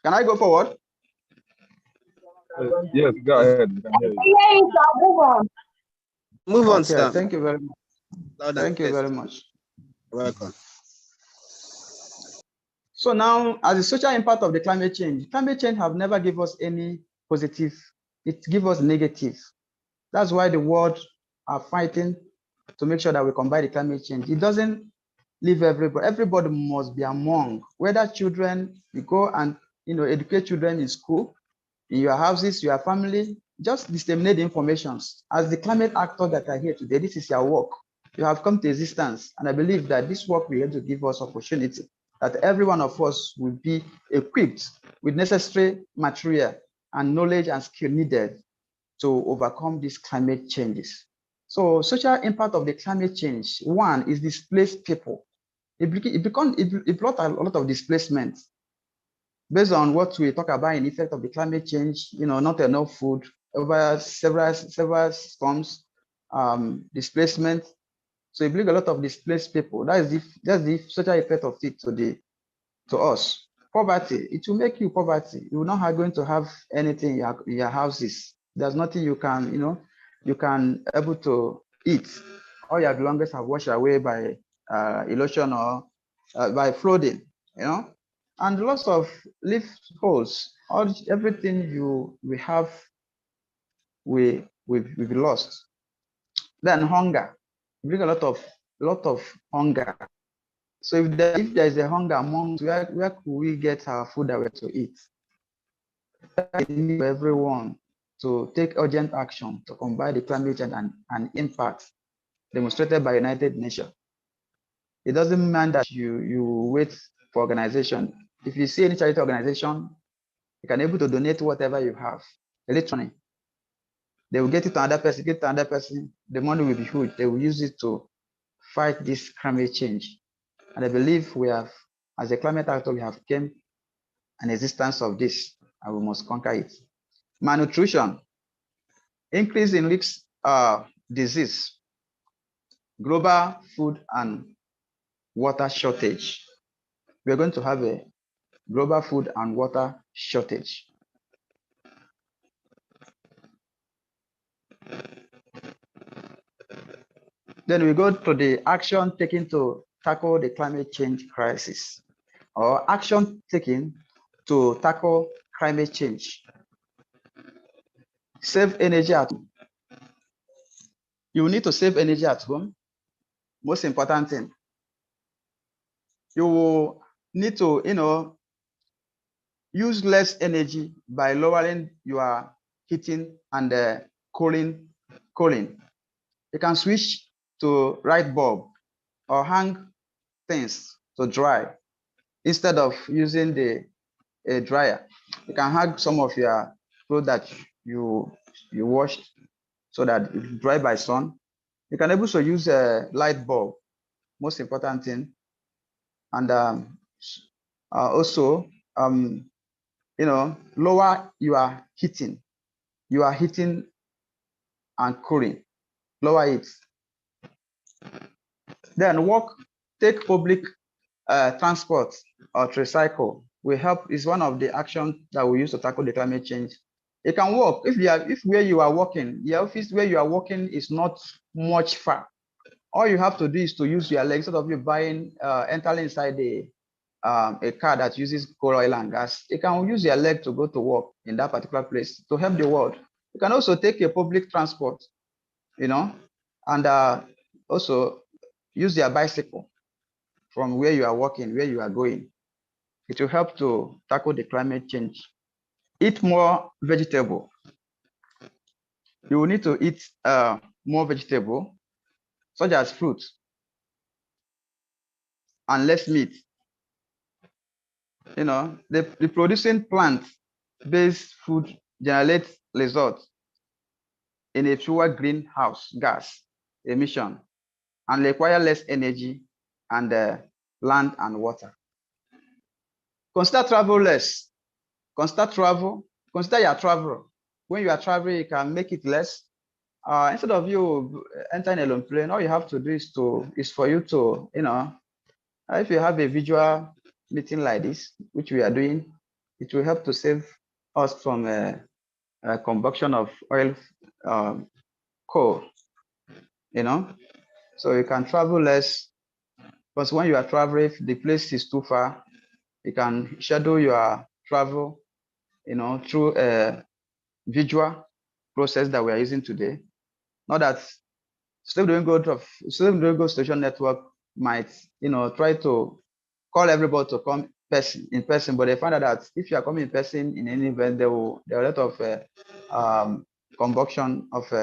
Can I go forward? Yes, go ahead. Move on, Okay, Stan. thank you very much. Thank you very much. Welcome. So now, as the social impact of the climate change have never given us any positive, it gives us negative. That's why the world are fighting to make sure that we combat the climate change. It doesn't leave everybody. Everybody must be among, whether children, you go and educate children in school, in your houses, your family, just disseminate the information. As the climate actors that are here today, this is your work. You have come to existence, and I believe that this work will help to give us opportunity, that every one of us will be equipped with necessary material and knowledge and skill needed to overcome these climate changes. So social impact of the climate change, one is displaced people. It brought a lot of displacement. Based on what we talk about in effect of the climate change, not enough food, over several storms, displacement. So it brings a lot of displaced people. That's the social effect of it to us. Poverty, it will make you poverty. You're not going to have anything in your houses. There's nothing you can, you can able to eat. All your belongings have washed away by erosion or by flooding, and lots of leafholes. Everything we have, we've lost. Then hunger, bring a lot of hunger. So if there is a hunger among, where could we get our food that we're to eat? I need everyone to take urgent action to combat the climate change and impact demonstrated by United Nations. It doesn't mean that you wait for organization. If you see any charity organization, you can able to donate whatever you have, electronic. They will get it to another person, the money will be huge. They will use it to fight this climate change. And I believe we have, as a climate actor, we have came an existence of this, and we must conquer it. Malnutrition, increase in risk disease, global food and water shortage. We are going to have a global food and water shortage. Then we go to the action taken to tackle the climate change crisis, or action taken to tackle climate change. Save energy at home. You need to save energy at home. Most important thing. You will need to, use less energy by lowering your heating and cooling. You can switch to light bulb or hang things to dry instead of using a dryer. You can hang some of your clothes that you washed so that it dry by sun. You can also use a light bulb, most important thing, and also lower your heating and cooling, lower it. Then take public transport or tricycle will help. Is one of the actions that we use to tackle the climate change. It can work if where you are working, the office where you are working is not much far. All you have to do is to use your legs instead of you entering inside a car that uses coal, oil, and gas. You can use your leg to go to work in that particular place to help the world. You can also take a public transport. and also use their bicycle from where you are walking, where you are going. It will help to tackle the climate change. Eat more vegetable. You will need to eat more vegetable, such as fruits, and less meat. The producing plant-based food generates results in a fewer greenhouse gas emission and require less energy and land and water. Consider travel less. Consider your travel. When you are traveling, you can make it less. Instead of you entering a long plane, all you have to do is for you to, if you have a visual meeting like this, which we are doing, it will help to save us from combustion of oil, coal, so you can travel less, because when you are traveling, if the place is too far, you can schedule your travel, through a visual process that we are using today. Not that Slave Doing Go Station Network might, try to call everybody to come in person, but they find out that if you are coming in person in any event, there are a lot of combustion of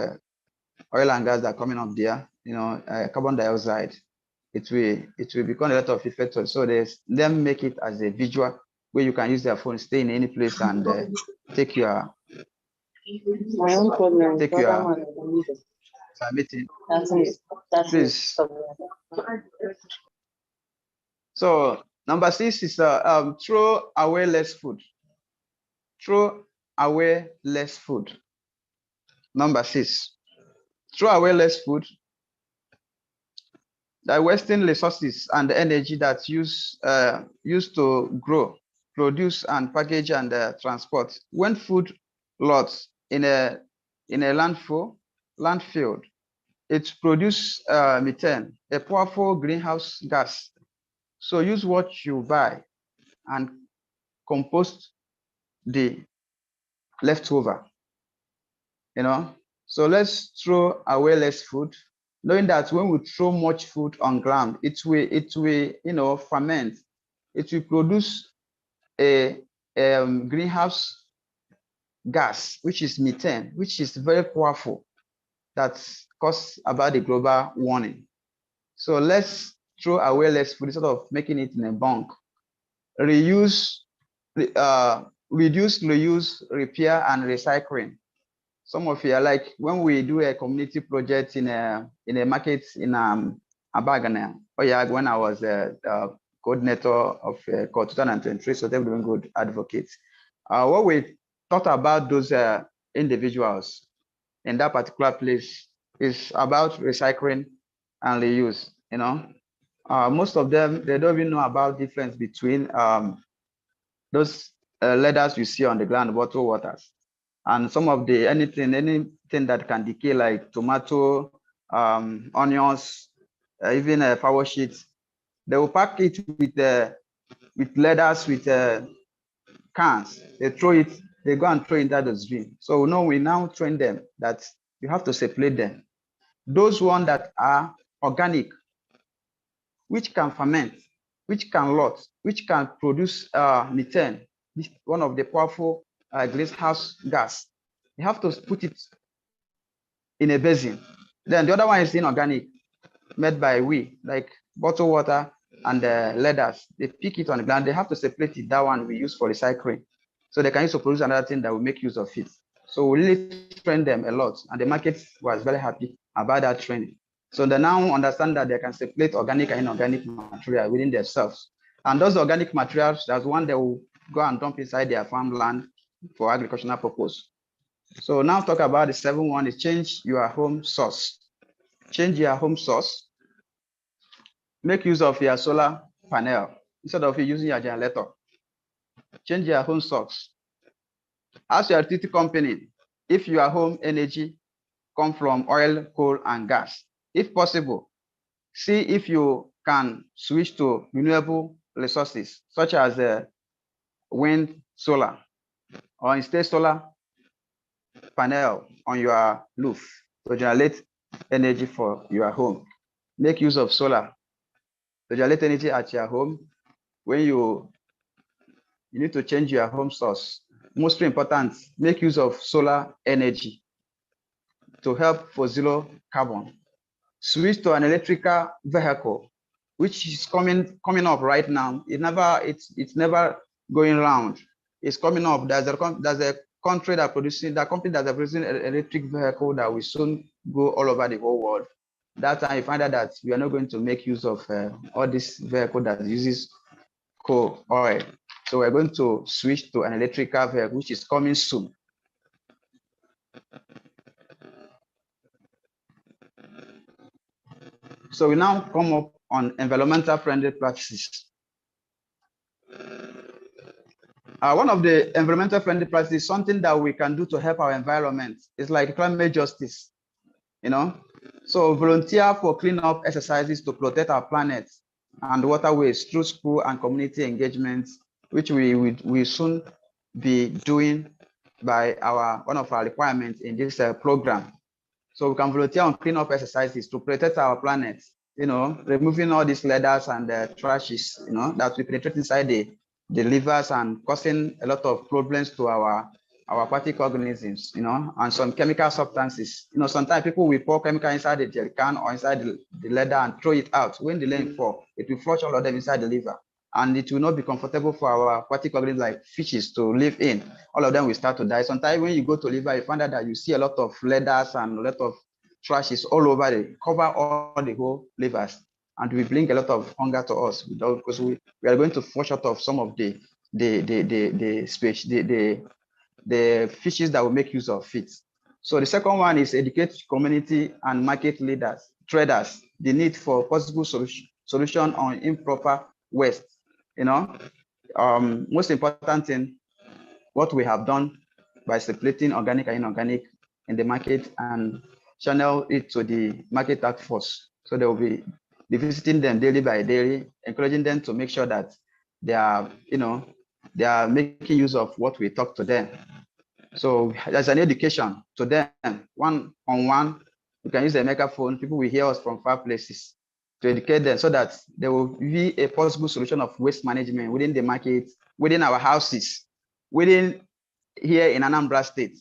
oil and gas that are coming up there, carbon dioxide. It will become a lot of effect. So them make it as a visual where you can use their phone, stay in any place, and take your meeting. Please. So number 6 is throw away less food. Throw away less food. Number 6. Throw away less food. Wasting resources and energy that's used to grow, produce, and package and transport. When food lots in a landfill, it produces methane, a powerful greenhouse gas. So use what you buy and compost the leftover. So let's throw away less food, knowing that when we throw much food on ground, it will ferment. It will produce a greenhouse gas, which is methane, which is very powerful. That's caused about the global warming. So let's throw away less food instead of making it in a bunk. Reduce, reuse, repair, and recycling. Some of you are like, when we do a community project in a market in Abagana, when I was a coordinator of 2023, so they've been good advocates. What we thought about those individuals in that particular place is about recycling and reuse. Most of them, they don't even know about difference between those leathers you see on the ground, bottled waters, and some of the anything that can decay, like tomato, onions, even flour sheets. They will pack it with leathers, with cans. They go and throw it into the stream. So we now train them that you have to separate them. Those ones that are organic, which can ferment, which can lot, which can produce methane, one of the powerful greenhouse gas. You have to put it in a basin. Then the other one is inorganic, made by like bottled water and leathers. They pick it on the ground. They have to separate it. That one we use for recycling. So they can use to produce another thing that will make use of it. So we really train them a lot, and the market was very happy about that training. So they now understand that they can separate organic and inorganic material within themselves. And those organic materials, that's one they will go and dump inside their farmland for agricultural purpose. So now talk about the 7th one is change your home source. Change your home source. Make use of your solar panel instead of using your generator. Change your home source. As your utility company, if your home energy come from oil, coal, and gas, if possible, see if you can switch to renewable resources such as wind, solar, or install solar panel on your roof to generate energy for your home. Make use of solar to generate energy at your home. When you need to change your home source, mostly important, make use of solar energy to help for zero carbon. Switch to an electrical vehicle, which is coming up right now. It's never going round. It's coming up. There's a country that producing that company that's producing an electric vehicle that will soon go all over the whole world. That time you find out that we are not going to make use of all this vehicle that uses coal oil. So we're going to switch to an electrical vehicle, which is coming soon. So we now come up on environmental friendly practices. One of the environmental friendly practices, something that we can do to help our environment, is like climate justice, So volunteer for cleanup exercises to protect our planet and waterways through school and community engagements, which we will soon be doing by one of our requirements in this program. So we can volunteer on cleanup exercises to protect our planet, removing all these leathers and trashes, that we penetrate inside the livers and causing a lot of problems to our aquatic organisms, and some chemical substances. Sometimes people will pour chemical inside the jerry can or inside the leather and throw it out. When the rain fall, it will flush all of them inside the liver. And it will not be comfortable for our aquatic organisms like fishes to live in. All of them will start to die. Sometimes when you go to liver, you find out that you see a lot of leathers and a lot of trashes all over it, cover all the whole livers, and we bring a lot of hunger to us because we are going to fall short of some of the fishes that will make use of it. So the second one is educate community and market leaders, traders, the need for possible solution on improper waste. Most important thing, what we have done by separating organic and inorganic in the market and channel it to the market task force. So they will be visiting them daily by daily, encouraging them to make sure that they are, they are making use of what we talk to them. So there's an education to them, one-on-one. We can use a megaphone. People will hear us from far places to educate them so that there will be a possible solution of waste management within the market, within our houses, within here in Anambra State.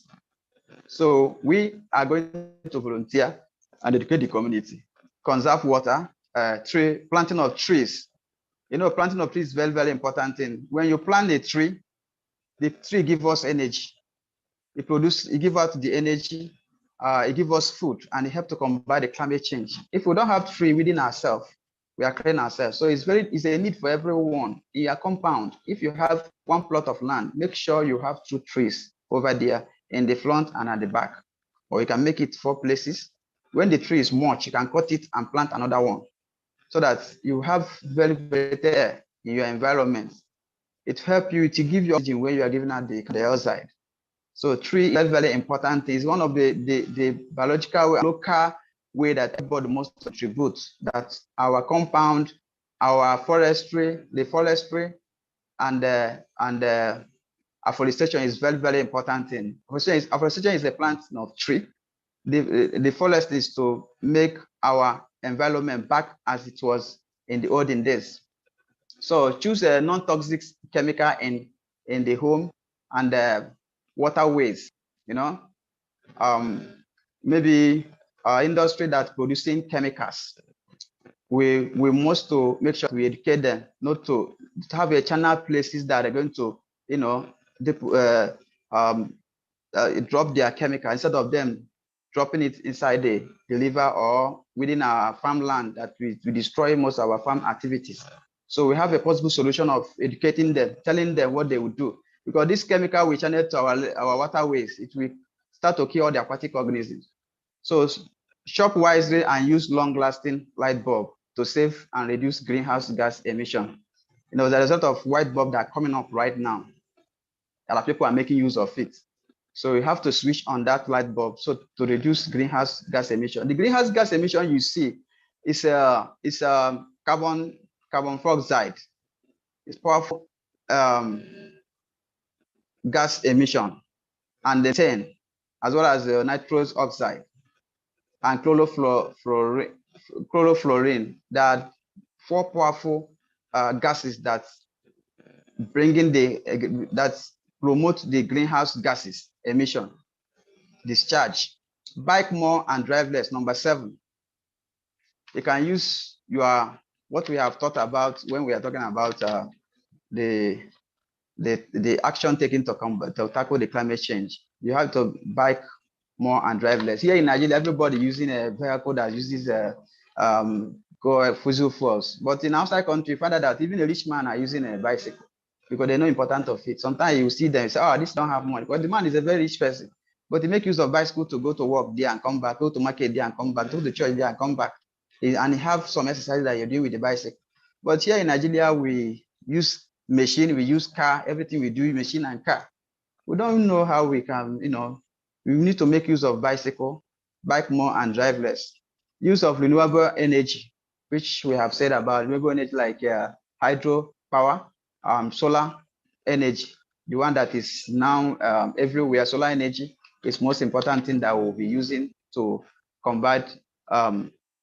So we are going to volunteer and educate the community, conserve water, planting of trees. Planting of trees is very, very important thing. When you plant a tree, the tree gives us energy. It gives out the energy, it gives us food, and it helps to combat the climate change. If we don't have tree within ourselves, we are killing ourselves. So it's a need for everyone in your compound. If you have one plot of land, make sure you have 2 trees over there in the front and at the back, or you can make it 4 places. When the tree is much, you can cut it and plant another one, so that you have very, very air in your environment. It helps you to give you oxygen when you are giving out the dioxide. So tree is very, very important. It's one of the biological local way that everybody must contribute, that our compound, our forestry, the forestry, and afforestation is very, very important thing. Afforestation is a planting of tree. The forest is to make our environment back as it was in the olden days. So choose a non-toxic chemical in the home and waterways. Maybe industry that's producing chemicals. We must to make sure we educate them not to have a channel places that are going to, drop their chemical instead of them dropping it inside the liver or within our farmland that we destroy most of our farm activities. So we have a possible solution of educating them, telling them what they would do, because this chemical we channel to our waterways, it will start to kill the aquatic organisms. So shop wisely and use long-lasting light bulb to save and reduce greenhouse gas emission. There's a result of white bulb that are coming up right now. A lot of people are making use of it. So you have to switch on that light bulb so to reduce greenhouse gas emission. The greenhouse gas emission you see is carbon dioxide. It's powerful gas emission, and the methane, as well as the nitrous oxide. and chlorofluorine. There are 4 powerful gases that that promote the greenhouse gases emission discharge. Bike more and drive less. Number 7, you can use what we have thought about when we are talking about the action taken to tackle the climate change. You have to bike more and drive less. Here in Nigeria, everybody using a vehicle that uses fossil fuels. But in outside country, you find out that even a rich man are using a bicycle because they know the importance of it. Sometimes you see them say, oh, this don't have money. But the man is a very rich person. But he make use of bicycle to go to work there and come back, go to market there and come back, go to church there and come back. And he have some exercise that you do with the bicycle. But here in Nigeria, we use machine, we use car, everything we do machine and car. We don't know how we can, we need to make use of bicycle, bike more and drive less. Use of renewable energy, which we have said about renewable energy like hydro power, solar energy, the one that is now everywhere. Solar energy is most important thing that we'll be using to combat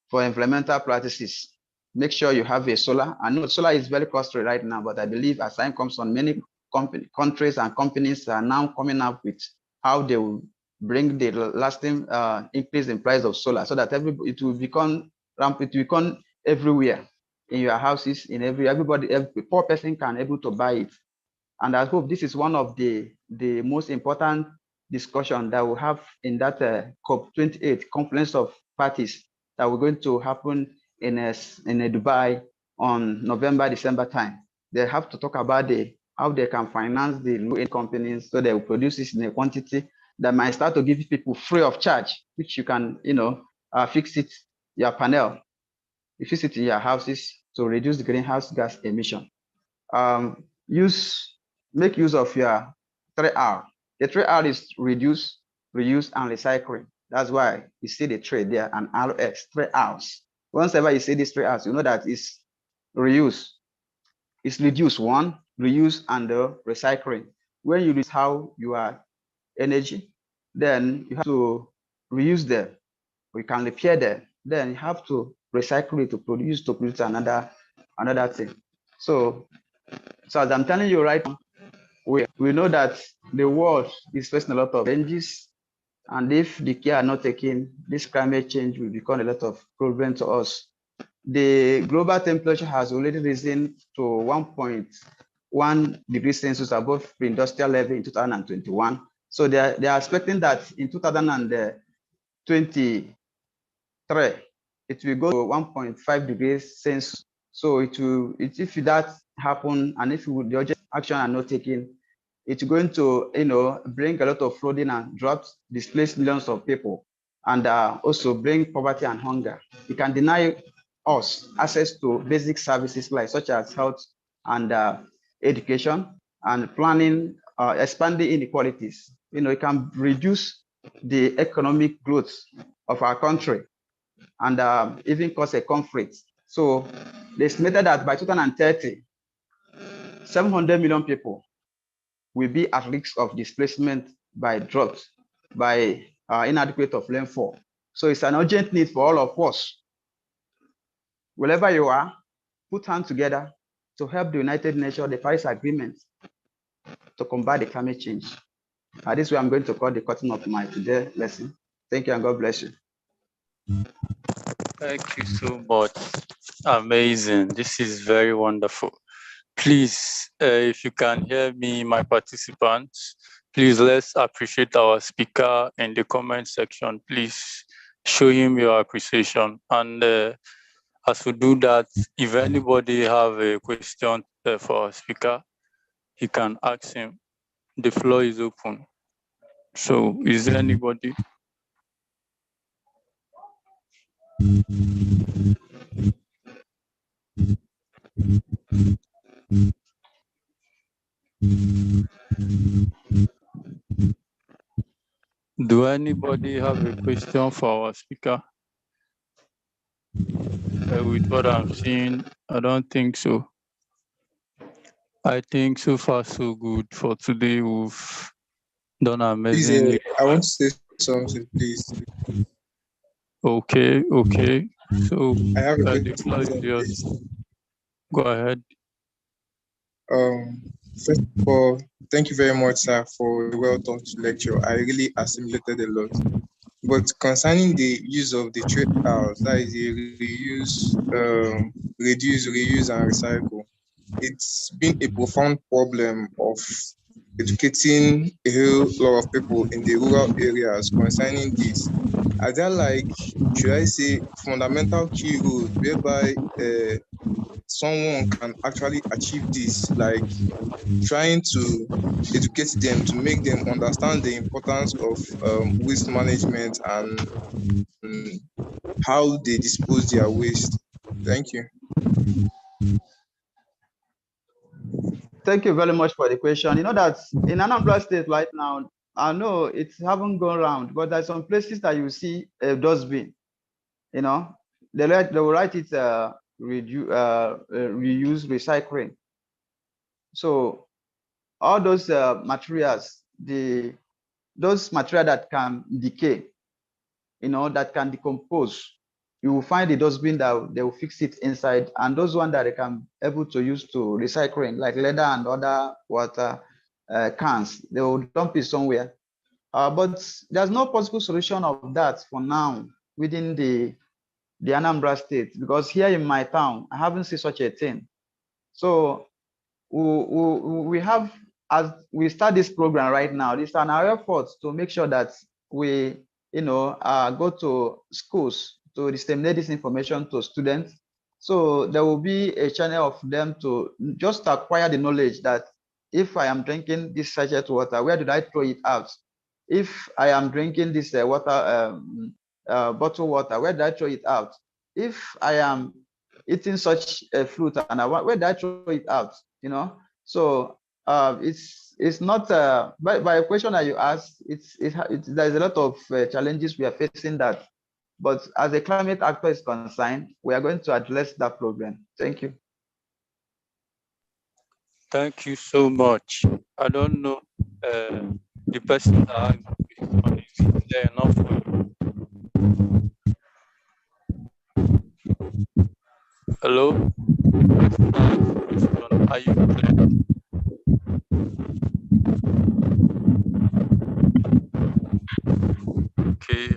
for environmental practices. Make sure you have a solar. I know solar is very costly right now, but I believe as time comes on, many countries and companies are now coming up with how they will bring the lasting increase in price of solar, so that it will become everywhere in your houses, in every poor person can able to buy it. And I hope this is one of the most important discussion that we'll have in that COP28 conference of parties that we're going to happen in Dubai on November, December time. They have to talk about how they can finance the low-end companies so they will produce this in a quantity that might start to give people free of charge, which you can, fix it, your panel, you fix it in your houses to reduce the greenhouse gas emission. Make use of your 3R. The 3R is reduce, reuse, and recycling. That's why you see the 3 there and RX, 3 R's. Once ever you see these 3 R's, you know that it's reuse. It's reduce, 1, reuse, and recycling. When you reduce how you are energy, then you have to reuse them. We can repair them. Then you have to recycle it to produce another thing. So as I'm telling you right now, we know that the world is facing a lot of changes, and if the care are not taken, this climate change will become a lot of problem to us. The global temperature has already risen to 1.1 degrees Celsius above pre-industrial level in 2021. So they are expecting that in 2023, it will go to 1.5 degrees Celsius. So if that happen, and if the urgent action are not taken, it's going to bring a lot of flooding and droughts, displace millions of people, and also bring poverty and hunger. It can deny us access to basic services such as health and education and planning, expanding inequalities. It can reduce the economic growth of our country and even cause a conflict. So they estimated that by 2030, 700 million people will be at risk of displacement by drought, by inadequate of rainfall. So it's an urgent need for all of us. Wherever you are, put hands together to help the United Nations, the Paris Agreement, to combat the climate change. This way I'm going to call the curtain of my today's lesson. Thank you and God bless you. Thank you so much. Amazing. This is very wonderful. Please, if you can hear me, my participants, please let's appreciate our speaker in the comment section. Please show him your appreciation. And as we do that, if anybody have a question for our speaker, he can ask him. The floor is open. So is there anybody? Do anybody have a question for our speaker? With what I'm seeing, I don't think so. I think so far so good for today. We've done Please, amazingly. I want to say something, please. Okay. So I have a the question floor is on yours. this. Go ahead. First of all, thank you very much, sir, for the well-taught lecture. I really assimilated a lot. But concerning the use of the trade house, that is the reuse, reduce, reuse, and recycle, it's been a profound problem of educating a whole lot of people in the rural areas concerning this. Are there, like, should I say, fundamental key rules whereby someone can actually achieve this, like trying to educate them to make them understand the importance of waste management and how they dispose their waste? Thank you. Thank you very much for the question. You know that in Anambra State right now, I know it haven't gone around, but there's some places that you see a dustbin. You know, they will write it reuse, recycling. So all those materials, those material that can decay, that can decompose, you will find the dustbin that they will fix it inside, and those ones that they can able to use to recycling, like leather and other water cans, they will dump it somewhere. But there's no possible solution of that for now within the Anambra State, because here in my town, I haven't seen such a thing. So we have, as we start this program right now, it's an effort to make sure that we, go to schools to disseminate this information to students. So there will be a channel of them to just acquire the knowledge that if I am drinking this sachet water, where did I throw it out? If I am drinking this bottled water, where did I throw it out? If I am eating such a fruit and where did I throw it out? So it's not by a question that you asked, there's a lot of challenges we are facing that, but as a climate actor is concerned, we are going to address that problem. Thank you. Thank you so much. I don't know the person that is there enough for you. Hello? Are you there? Okay.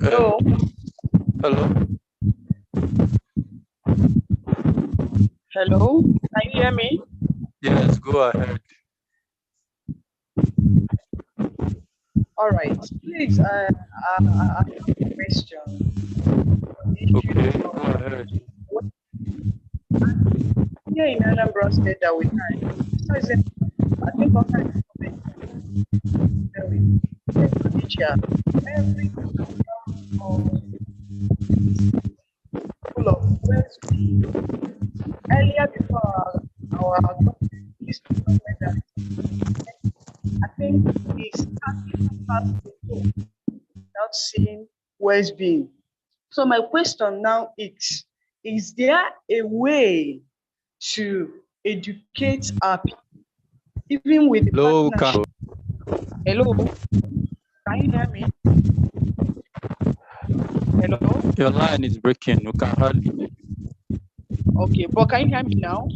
Hello. Hello? Hello. Can you hear me? Yes, go ahead. All right. Please, I have a question. Okay, go ahead. Here in Anambra State that we can, I think I can every full of West. Earlier before our used to that, I think it's past without seeing West being. So my question now is there a way to educate our people, even with the partnership? Hello, can you hear me? Hello? Your line is breaking. You can hardly hear you. Okay, but can you hear me now?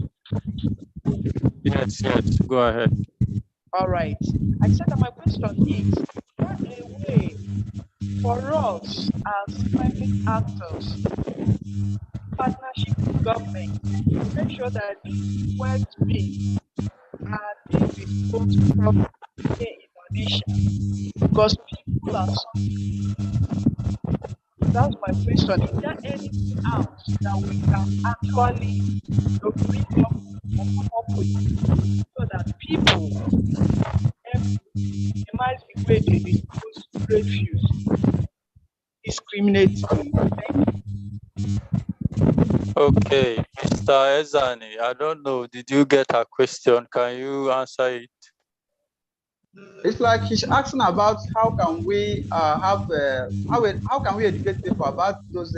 Yes, go ahead. All right. I said that my question is there a way for us as climate actors, partnership with government, to make sure that the West Bay are being disposed properly here in Indonesia? Because people are suffering. That's my question. Is there anything else that we can actually bring up or come up with so that people minimize the way they dispose refuse discriminately? Okay, Mr. Ezani, I don't know. Did you get a question? Can you answer it? It's like he's asking about how can we how can we educate people about those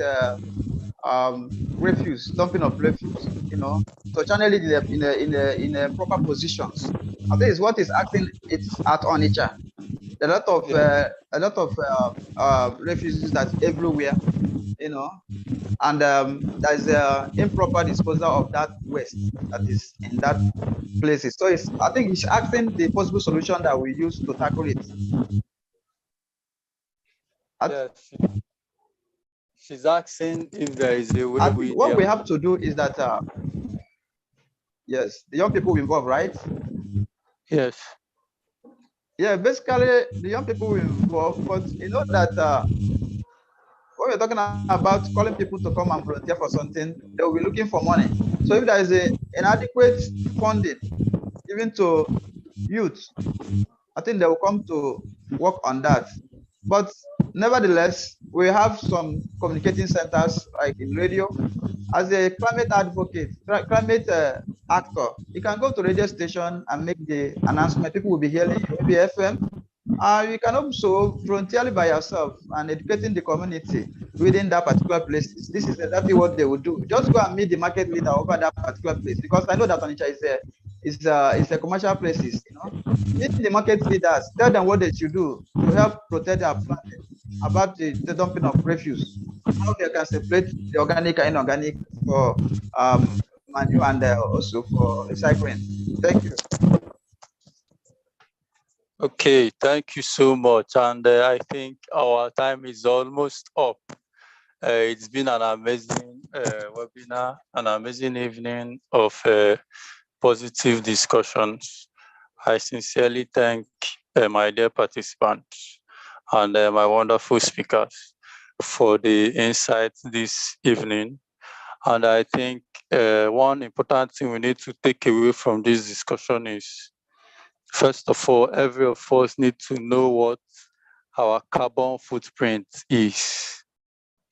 refuse, dumping of refuse, to channel it in a proper positions. I think it's what is asking. It's at Onitsha. a lot of refugees that's everywhere, you know, and there's improper disposal of that waste that is in that places. So I think he's asking the possible solution that we use to tackle it. Yes. She's asking if there is a way What we have to do is that yes, the young people involved, right? Yes. Yeah, basically the young people involved, but you know that when we're talking about calling people to come and volunteer for something, they will be looking for money. So if there is an inadequate funding given to youth, I think they will come to work on that. But nevertheless, we have some communicating centers like in radio. As a climate advocate, climate actor, you can go to radio station and make the announcement. People will be hearing you, maybe FM. You can also voluntarily by yourself and educating the community within that particular places. This is exactly what they will do. Just go and meet the market leader over that particular place, because I know that Onitsha is a commercial places. You know, meet the market leaders, tell them what they should do to help protect their planet about the dumping of refuse, how they can separate the organic and inorganic for manure and also for recycling. Thank you. Okay, thank you so much. And I think our time is almost up. It's been an amazing webinar, an amazing evening of positive discussions. I sincerely thank my dear participants and my wonderful speakers for the insights this evening. And I think one important thing we need to take away from this discussion is, first of all, every of us need to know what our carbon footprint is.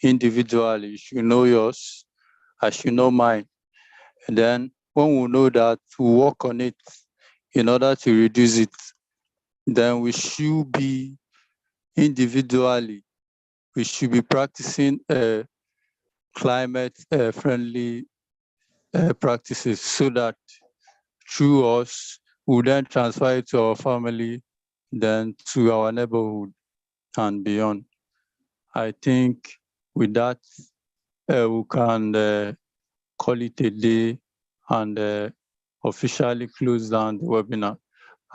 Individually, you should know yours, I should know mine. And then when we know that, we work on it in order to reduce it. Then we should be individually, we should be practicing climate friendly practices, so that through us, we then transfer it to our family, then to our neighborhood and beyond. I think with that, we can call it a day and officially close down the webinar.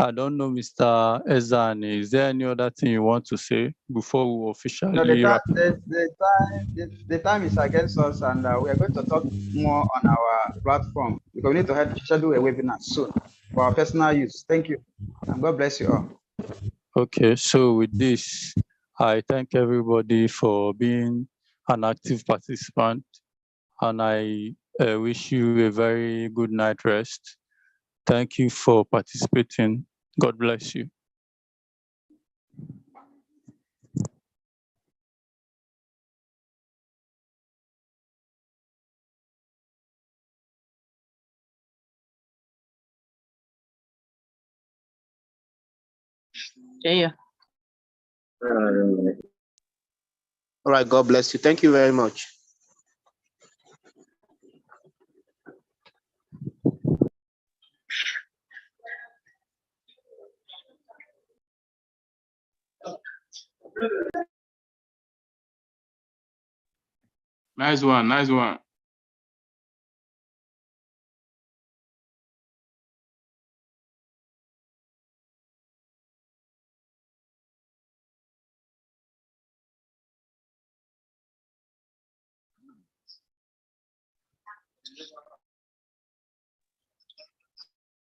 I don't know, Mr. Ezani, is there any other thing you want to say before we officially No, wrap? the time is against us, and we are going to talk more on our platform because we need to schedule a webinar soon for our personal use. Thank you, and God bless you all. Okay, so with this, I thank everybody for being an active participant, and I wish you a very good night rest. Thank you for participating. God bless you. Yeah. All right, God bless you. Thank you very much. Nice one, nice one.